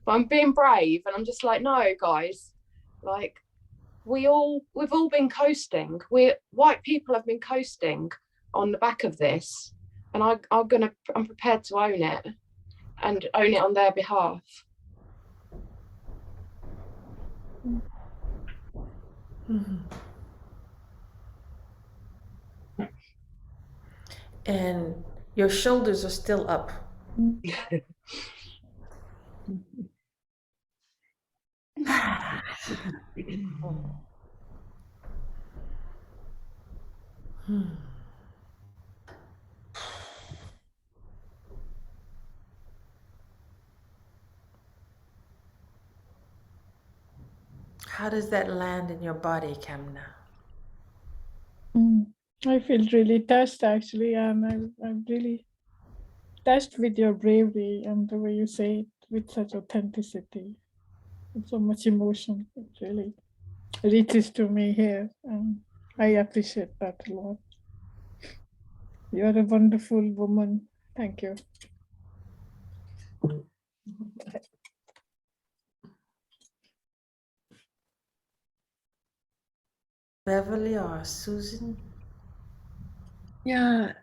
[SPEAKER 4] But I'm being brave, and I'm just like, no, guys, like we've all been coasting. White people have been coasting on the back of this, and I'm prepared to own it and own it on their behalf.
[SPEAKER 2] And your shoulders are still up. How does that land in your body, Kamna?
[SPEAKER 3] I feel really touched actually, and I'm really touched with your bravery and the way you say it with such authenticity and so much emotion. It really reaches to me here. I appreciate that a lot. You're a wonderful woman. Thank you.
[SPEAKER 2] Beverly or Susan?
[SPEAKER 1] Yeah,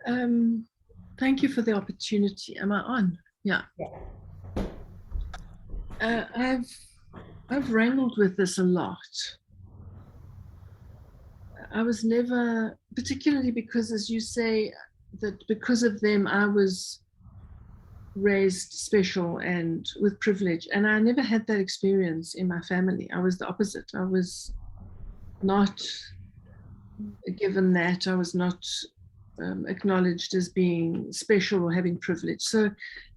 [SPEAKER 1] thank you for the opportunity. Am I on? Yeah. I've wrangled with this a lot. I was never, particularly because, as you say, that because of them, I was raised special and with privilege. And I never had that experience in my family. I was the opposite. I was not given that. I was not acknowledged as being special or having privilege. So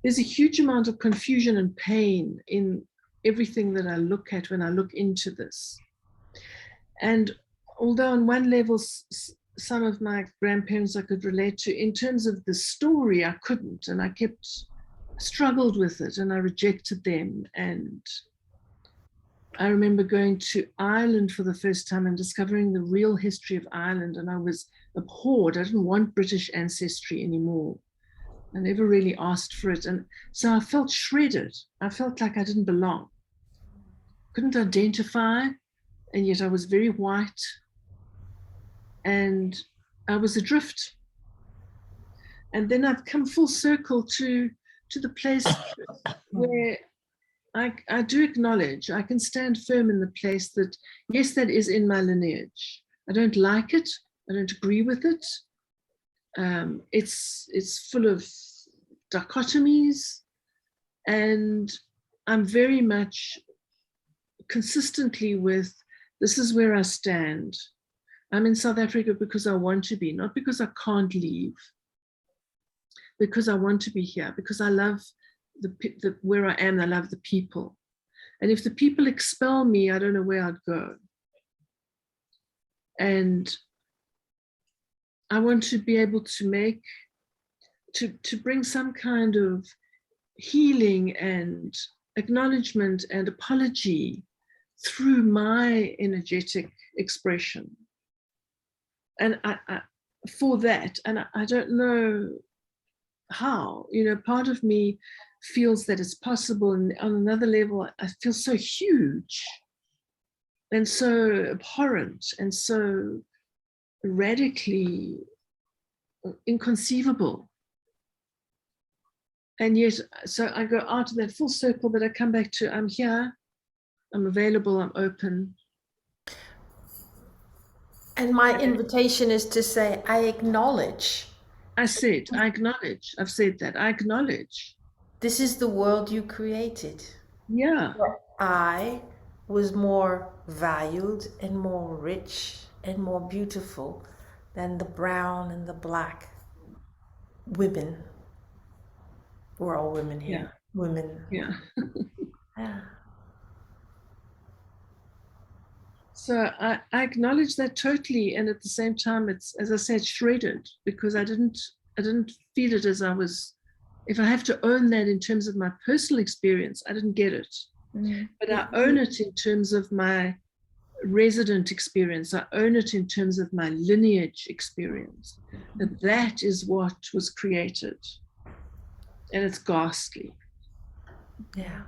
[SPEAKER 1] there's a huge amount of confusion and pain in everything that I look at when I look into this. And although on one level, some of my grandparents I could relate to, in terms of the story, I couldn't. And I struggled with it and I rejected them. And I remember going to Ireland for the first time and discovering the real history of Ireland. And I was abhorred. I didn't want British ancestry anymore. I never really asked for it. And so I felt shredded. I felt like I didn't belong. Couldn't identify. And yet I was very white. And I was adrift. And then I've come full circle to the place where I do acknowledge, I can stand firm in the place that, yes, that is in my lineage. I don't like it. I don't agree with it. It's full of dichotomies. And I'm very much consistently with, this is where I stand. I'm in South Africa because I want to be, not because I can't leave. Because I want to be here, because I love where I am, I love the people. And if the people expel me, I don't know where I'd go. And I want to be able to bring some kind of healing and acknowledgement and apology through my energetic expression. And for that, and I don't know how, part of me feels that it's possible, and on another level I feel so huge and so abhorrent and so radically inconceivable. And yet, so I go out of that full circle, but I come back to, I'm here, I'm available, I'm open.
[SPEAKER 2] And my invitation is to say, I acknowledge.
[SPEAKER 1] I acknowledge. I've said that. I acknowledge.
[SPEAKER 2] This is the world you created.
[SPEAKER 1] Yeah.
[SPEAKER 2] I was more valued and more rich and more beautiful than the brown and the black women. We're all women here.
[SPEAKER 1] Yeah.
[SPEAKER 2] Women.
[SPEAKER 1] Yeah.
[SPEAKER 2] Yeah.
[SPEAKER 1] So I acknowledge that totally, and at the same time, it's, as I said, shredded, because I didn't feel it as I was. If I have to own that in terms of my personal experience, I didn't get it. But I own it in terms of my resident experience. I own it in terms of my lineage experience. That is what was created, and it's ghastly.
[SPEAKER 2] Yeah.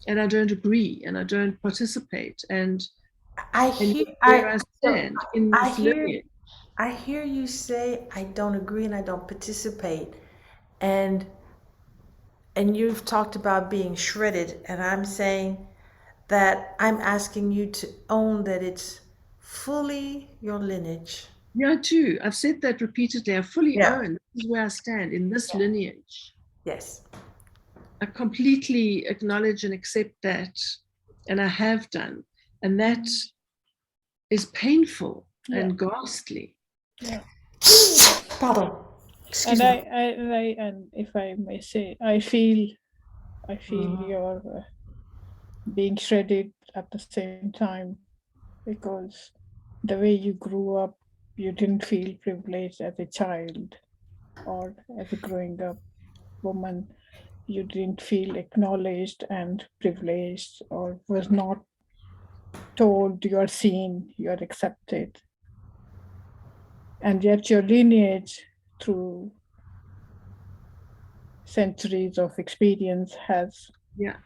[SPEAKER 1] And I don't agree, and I don't participate, and
[SPEAKER 2] I
[SPEAKER 1] stand in this lineage.
[SPEAKER 2] I hear you say, I don't agree and I don't participate. And you've talked about being shredded, and I'm saying that I'm asking you to own that it's fully your lineage.
[SPEAKER 1] Yeah, I do. I've said that repeatedly. I fully own, this is where I stand in this lineage.
[SPEAKER 2] Yes.
[SPEAKER 1] I completely acknowledge and accept that, and I have done. And that is painful and ghastly.
[SPEAKER 3] Yeah.
[SPEAKER 2] Pardon.
[SPEAKER 3] And and if I may say, I feel you're being shredded at the same time, because the way you grew up, you didn't feel privileged as a child or as a growing up woman. You didn't feel acknowledged and privileged, or was not told you're seen, you're accepted. And yet your lineage through centuries of experience has
[SPEAKER 1] Yeah.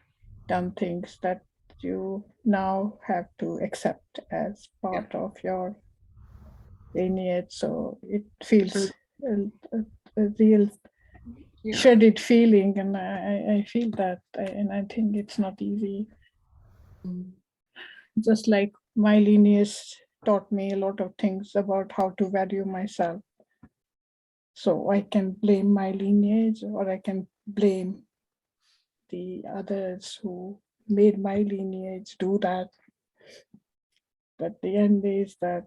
[SPEAKER 3] done things that you now have to accept as part of your lineage. So it feels a real
[SPEAKER 1] Yeah.
[SPEAKER 3] shredded feeling, and I feel that, and I think it's not easy. Just like my lineage taught me a lot of things about how to value myself. So I can blame my lineage, or I can blame the others who made my lineage do that. But the end is that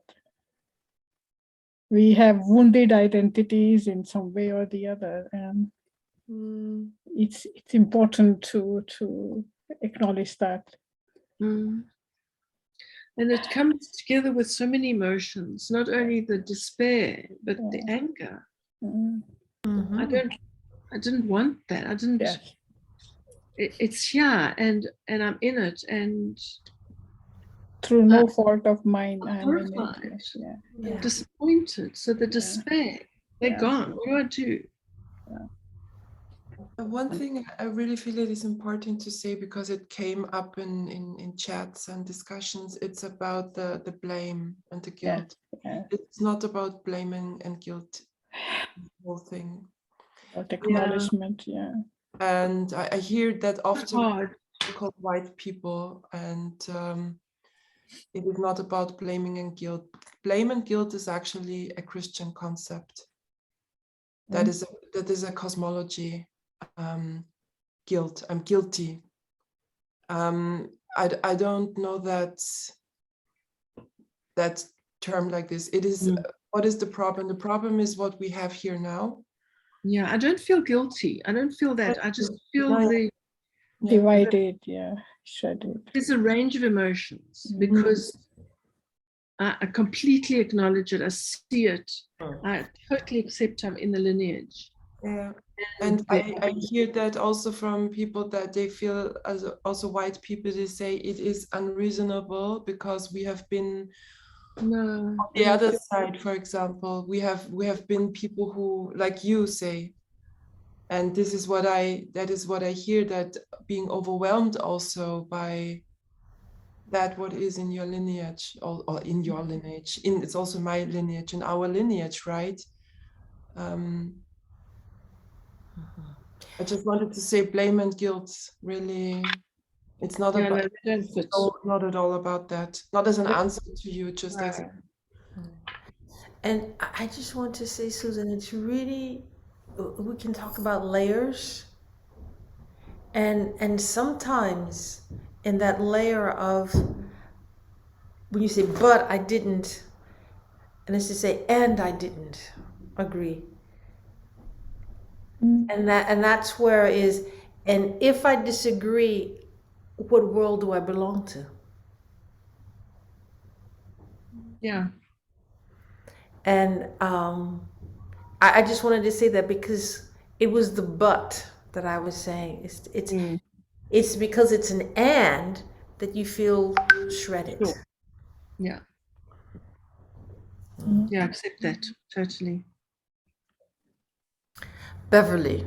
[SPEAKER 3] we have wounded identities in some way or the other, and it's important to acknowledge that.
[SPEAKER 1] Mm. And it comes together with so many emotions, not only the despair, but the anger.
[SPEAKER 3] Mm,
[SPEAKER 1] I didn't want that. I didn't,
[SPEAKER 3] yes,
[SPEAKER 1] it's here and I'm in it. And
[SPEAKER 3] through no fault of mine,
[SPEAKER 1] I'm
[SPEAKER 3] I'm in it.
[SPEAKER 1] horrified,
[SPEAKER 3] Yes, yeah.
[SPEAKER 2] Yeah.
[SPEAKER 1] disappointed. So the despair, they're
[SPEAKER 3] Yeah.
[SPEAKER 1] gone. What do I do?
[SPEAKER 6] One thing I really feel it is important to say, because it came up in chats and discussions, it's about the blame and the guilt.
[SPEAKER 3] Yeah.
[SPEAKER 6] It's not about blaming and guilt, the whole thing.
[SPEAKER 3] About acknowledgement, yeah.
[SPEAKER 6] And I hear that often
[SPEAKER 1] Hard.
[SPEAKER 6] called white people, and it is not about blaming and guilt. Blame and guilt is actually a Christian concept. That is a cosmology. Guilt. I'm guilty. I don't know that term like this. It is what is the problem? The problem is what we have here now.
[SPEAKER 1] Yeah, I don't feel guilty. I don't feel that. I just feel
[SPEAKER 3] Divided, shredded.
[SPEAKER 1] there's a range of emotions, because I completely acknowledge it. I see it. I totally accept I'm in the lineage.
[SPEAKER 6] Yeah. And I hear that also from people, that they feel, as also white people, they say it is unreasonable because we have been on the other side. For example, we have been people who, like you say, and that is what I hear, that being overwhelmed also by that what is in your lineage, or in your lineage, it's also my lineage and our lineage, right? I just wanted to say blame and guilt, really, it's not about,
[SPEAKER 1] they don't fit.
[SPEAKER 6] not at all about that. Not as an answer to you, just as a,
[SPEAKER 2] And I just want to say, Susan, it's really, we can talk about layers. And sometimes in that layer of, when you say, but I didn't, and it's to say, and I didn't agree. And that's where is, and if I disagree, what world do I belong to?
[SPEAKER 1] Yeah.
[SPEAKER 2] And I just wanted to say that, because it was the but that I was saying. It's because it's an and that you feel shredded.
[SPEAKER 1] Sure. Yeah. Yeah, I accept that totally.
[SPEAKER 2] Beverly.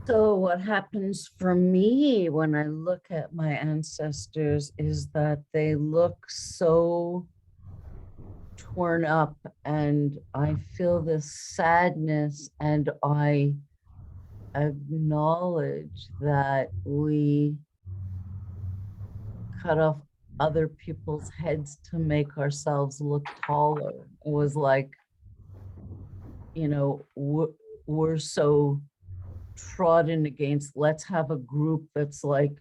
[SPEAKER 5] So what happens for me when I look at my ancestors is that they look so torn up, and I feel this sadness, and I acknowledge that we cut off other people's heads to make ourselves look taller. It was like, we're so trodden against, let's have a group that's like,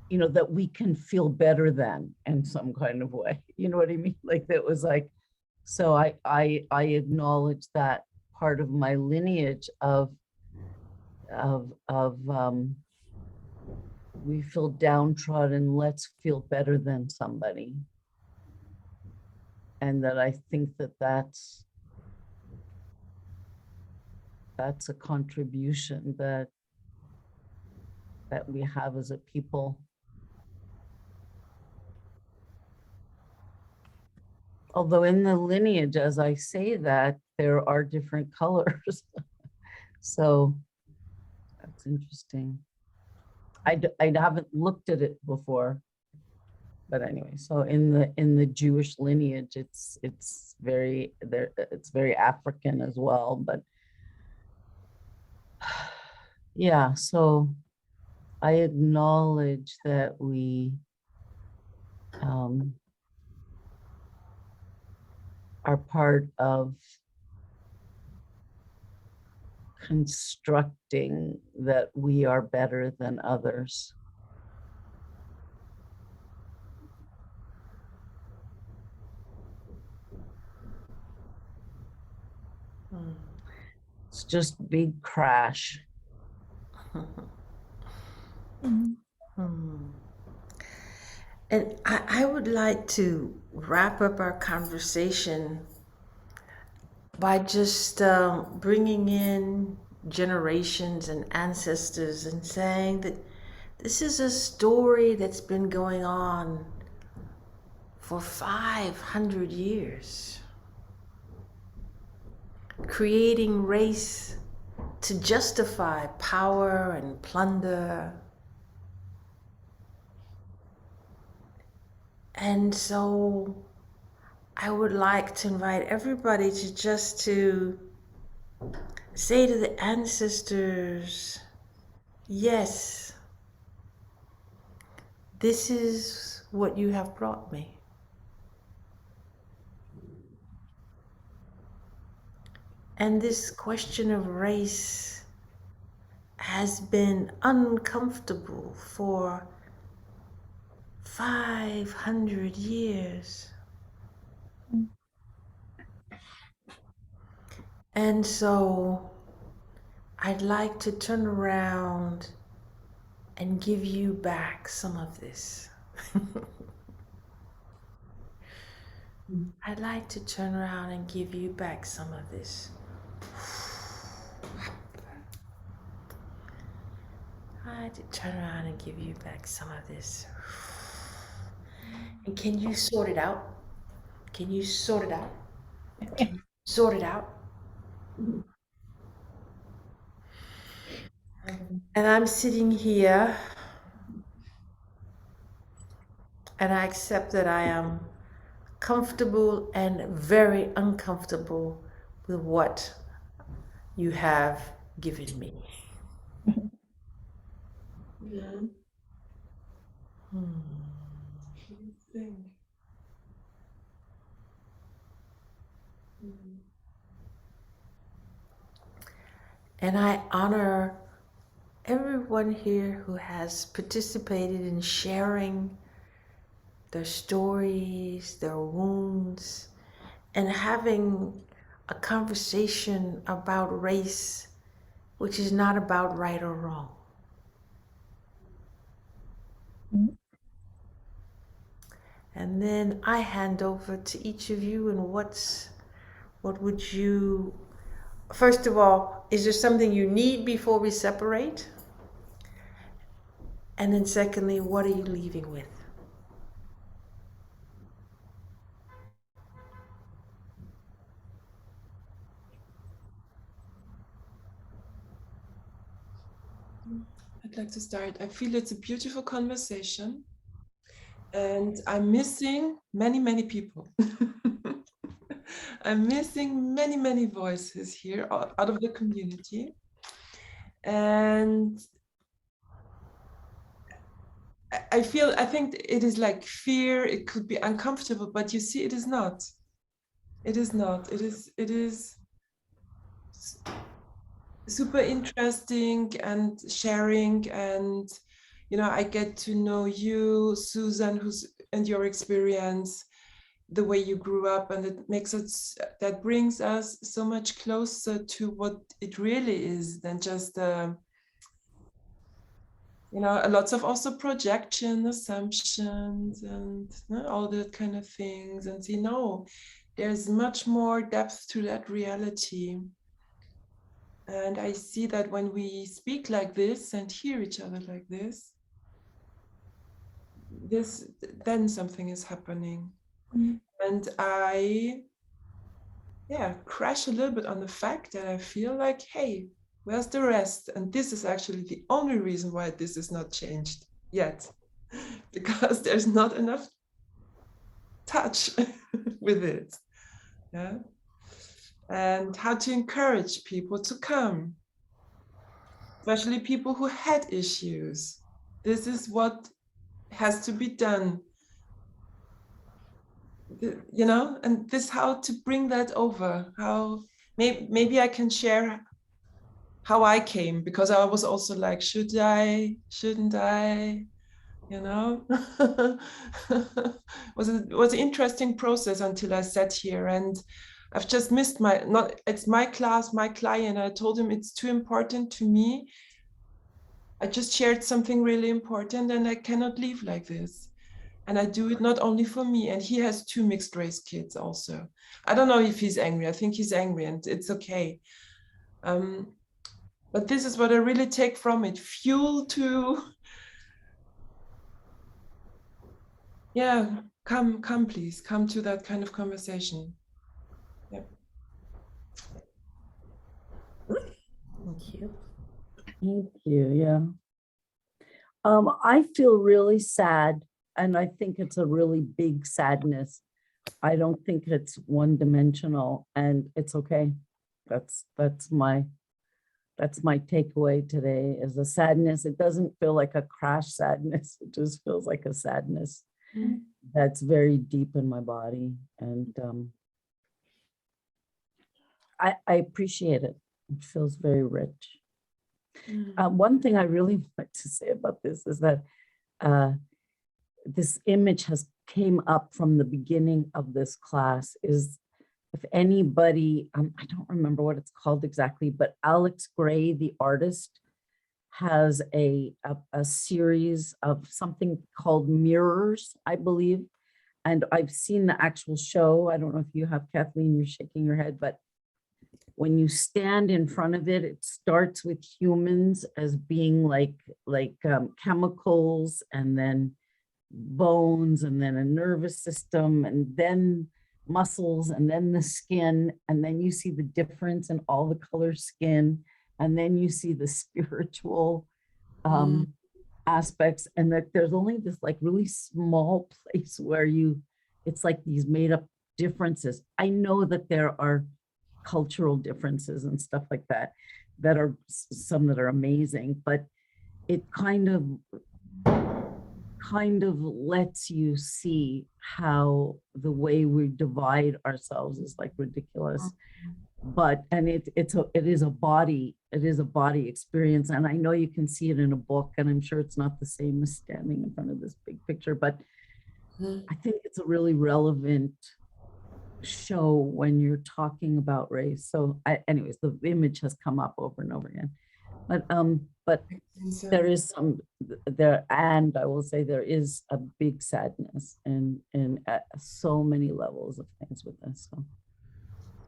[SPEAKER 5] that we can feel better than in some kind of way. You know what I mean? Like, that was like, so I acknowledge that part of my lineage of we feel downtrodden, let's feel better than somebody. And that I think that's a contribution that we have as a people. Although in the lineage, as I say that, there are different colors. So that's interesting. I haven't looked at it before. But anyway, so in the Jewish lineage, it's very African as well. But yeah, so I acknowledge that we are part of constructing that we are better than others. It's just big crash.
[SPEAKER 2] And I would like to wrap up our conversation by just bringing in generations and ancestors and saying that this is a story that's been going on for 500 years. Creating race to justify power and plunder. And so I would like to invite everybody to just to say to the ancestors, yes, this is what you have brought me. And this question of race has been uncomfortable for 500 years. And so I'd like to turn around and give you back some of this. I'd like to turn around and give you back some of this. I'd like to turn around and give you back some of this. And can you sort it out? Can you sort it out? Can you sort it out? And I'm sitting here and I accept that I am comfortable and very uncomfortable with what you have given me.
[SPEAKER 6] Yeah. What do you think?
[SPEAKER 2] And I honor everyone here who has participated in sharing their stories, their wounds, and having a conversation about race, which is not about right or wrong. And then I hand over to each of you, and what would you, first of all, is there something you need before we separate? And then secondly, what are you leaving with?
[SPEAKER 6] I'd like to start. I feel it's a beautiful conversation and I'm missing many, many people. I'm missing many, many voices here out of the community. And I think it is like fear, it could be uncomfortable, but you see, it is not. It is not. It is super interesting and sharing, and I get to know you, Susan, and your experience, the way you grew up, and that brings us so much closer to what it really is than just lots of also projection, assumptions, and all that kind of things. And there's much more depth to that reality. And I see that when we speak like this and hear each other like this, then something is happening. And I, yeah, crash a little bit on the fact that I feel like, hey, where's the rest? And this is actually the only reason why this is not changed yet, because there's not enough touch with it. Yeah. And how to encourage people to come, especially people who had issues. This is what has to be done, you know, and this how to bring that over. How maybe I can share how I came, because I was also like, should I, shouldn't I, you know. was an interesting process until I sat here, and I've just missed my, not, it's my class, my client. I told him it's too important to me. I just shared something really important and I cannot leave like this. And I do it not only for me. And he has 2 mixed race kids also. I don't know if he's angry. I think he's angry and it's okay. But this is what I really take from it. Fuel to, yeah, come please, come to that kind of conversation. Yeah.
[SPEAKER 2] Thank you.
[SPEAKER 5] Thank you. Yeah. I feel really sad, and I think it's a really big sadness. I don't think it's one-dimensional, and it's okay. That's my takeaway today, is a sadness. It doesn't feel like a crash sadness. It just feels like a sadness that's very deep in my body, and I appreciate it. It feels very rich. One thing I really want to say about this is that this image has came up from the beginning of this class. Is, if anybody, I don't remember what it's called exactly, but Alex Gray, the artist, has a series of something called Mirrors, I believe. And I've seen the actual show. I don't know if you have, Kathleen, you're shaking your head, but when you stand in front of it, it starts with humans as being like chemicals, and then bones, and then a nervous system, and then muscles, and then the skin, and then you see the difference in all the color skin, and then you see the spiritual aspects, and that there's only this like really small place where it's like these made up differences. I know that there are cultural differences and stuff like that are some that are amazing, but it kind of lets you see how the way we divide ourselves is like ridiculous. But it is a body experience, and I know you can see it in a book, and I'm sure it's not the same as standing in front of this big picture, but I think it's a really relevant show when you're talking about race. So anyways, the image has come up over and over again, but there is some there, and I will say there is a big sadness in so many levels of things with this. So,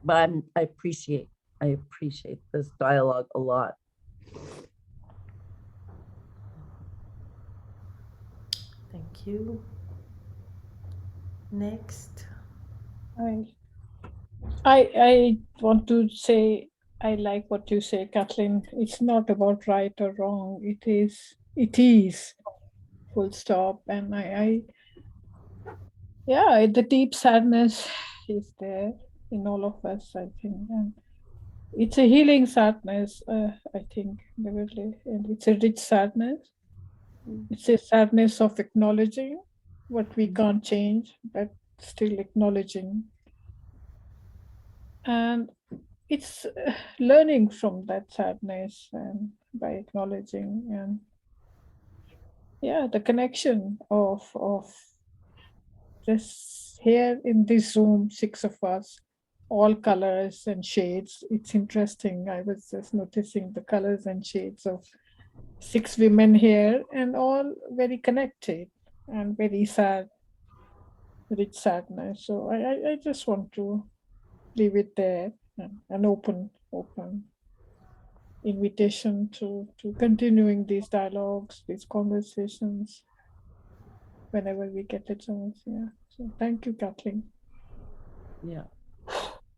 [SPEAKER 5] but I appreciate this dialogue a lot.
[SPEAKER 2] Thank you. Next.
[SPEAKER 3] I want to say, I like what you say, Kathleen. It's not about right or wrong. It is full stop. And yeah, the deep sadness is there in all of us, I think. And it's a healing sadness, I think, Beverly. And it's a rich sadness. It's a sadness of acknowledging what we can't change, but still acknowledging. And it's learning from that sadness, and by acknowledging, and yeah, the connection of this here in this room, 6 of us, all colors and shades. It's interesting. I was just noticing the colors and shades of 6 women here, and all very connected and very sad, rich sadness. So I just want to leave it there, an open invitation to continuing these dialogues, these conversations, whenever we get a chance. Yeah. So thank you, Kathleen,
[SPEAKER 5] Yeah.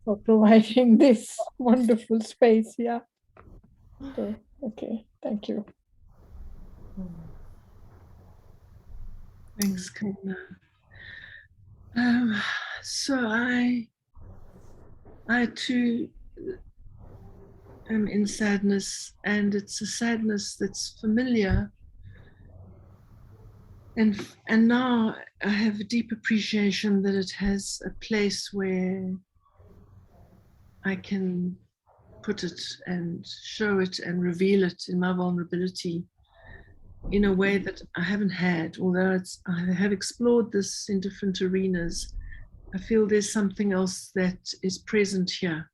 [SPEAKER 3] for providing this wonderful space. Yeah. So, okay, thank you.
[SPEAKER 1] Thanks, Karina. So I too am in sadness, and it's a sadness that's familiar. And now I have a deep appreciation that it has a place where I can put it and show it and reveal it in my vulnerability in a way that I haven't had. Although I have explored this in different arenas, I feel there's something else that is present here.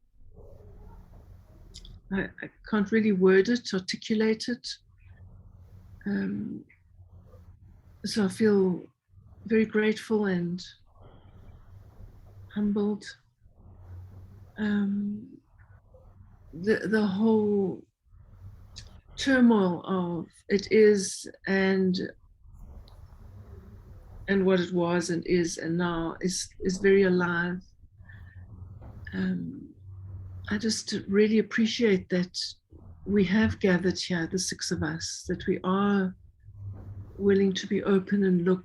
[SPEAKER 1] I can't really word it, articulate it. So I feel very grateful and humbled. The whole turmoil of it is and what it was and is and now is very alive. I just really appreciate that we have gathered here, the six of us, that we are willing to be open and look.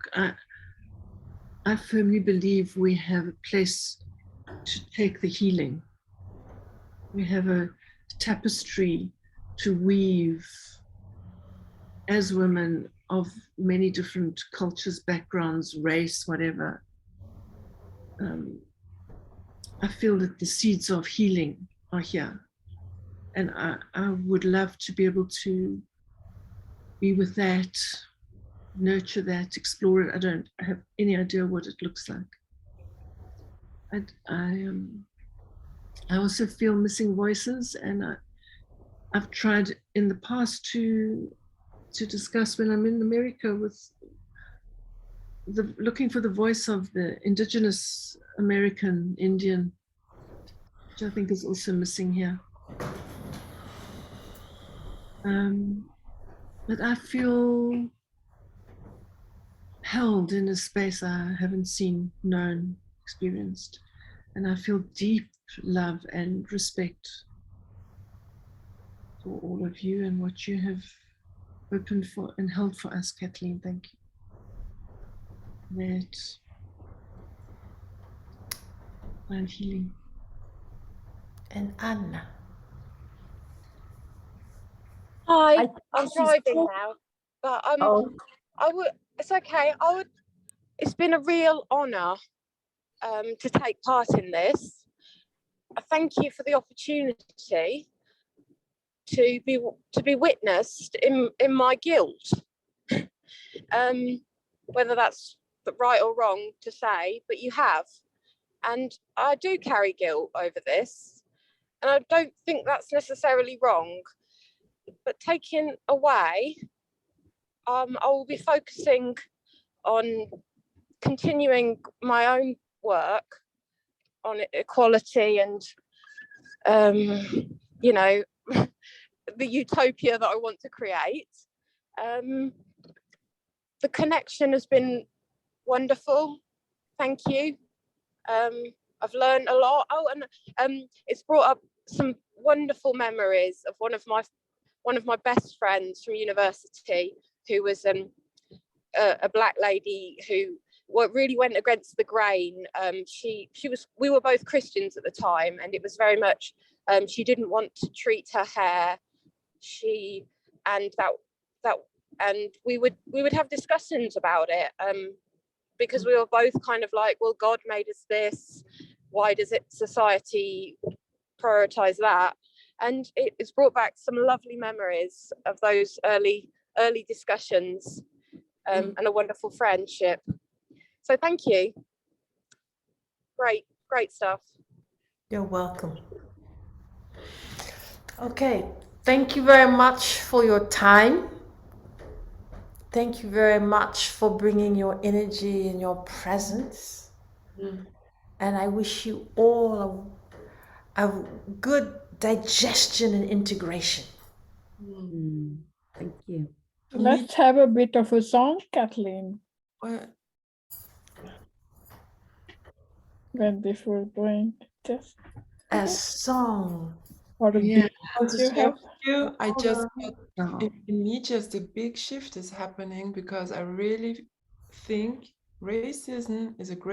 [SPEAKER 1] I firmly believe we have a place to take the healing. We have a tapestry to weave as women of many different cultures, backgrounds, race, whatever. I feel that the seeds of healing are here. And I would love to be able to be with that, nurture that, explore it. I don't have any idea what it looks like. I also feel missing voices, and I've tried in the past to discuss when I'm in America with looking for the voice of the indigenous American Indian, which I think is also missing here. But I feel held in a space I haven't seen, known, experienced. And I feel deep love and respect for all of you and what you have opened for and held for us, Kathleen. Thank you. That find healing.
[SPEAKER 2] And Anna.
[SPEAKER 4] Hi, I'm
[SPEAKER 5] She's
[SPEAKER 4] driving
[SPEAKER 5] cool.
[SPEAKER 4] now, but
[SPEAKER 5] Oh,
[SPEAKER 4] I would. It's okay. It's been a real honour to take part in this. I thank you for the opportunity to be witnessed in my guilt. Whether that's right or wrong to say, but you have, and I do carry guilt over this, and I don't think that's necessarily wrong. But taken away, I will be focusing on continuing my own work on equality and you know, the utopia that I want to create. The connection has been wonderful. Thank you. I've learned a lot. Oh, and it's brought up some wonderful memories of one of my best friends from university, who was a black lady who really went against the grain. We were both Christians at the time, and it was very much she didn't want to treat her hair. And we would have discussions about it, because we were both kind of like, well, God made us this. Why does society prioritize that? And it's brought back some lovely memories of those early discussions, and a wonderful friendship. So thank you. Great stuff.
[SPEAKER 2] You're welcome. Okay, thank you very much for your time. Thank you very much for bringing your energy and your presence. And I wish you all a good digestion and integration.
[SPEAKER 5] thank you.
[SPEAKER 3] Let's have a bit of a song, Kathleen.
[SPEAKER 6] Well,
[SPEAKER 3] when before going just
[SPEAKER 2] A song.
[SPEAKER 3] or a
[SPEAKER 1] Yeah.
[SPEAKER 3] beat
[SPEAKER 6] Want to
[SPEAKER 3] you
[SPEAKER 6] share
[SPEAKER 3] have?
[SPEAKER 6] with you? I just
[SPEAKER 1] Oh.
[SPEAKER 6] in me just a big shift is happening because I really think racism is a great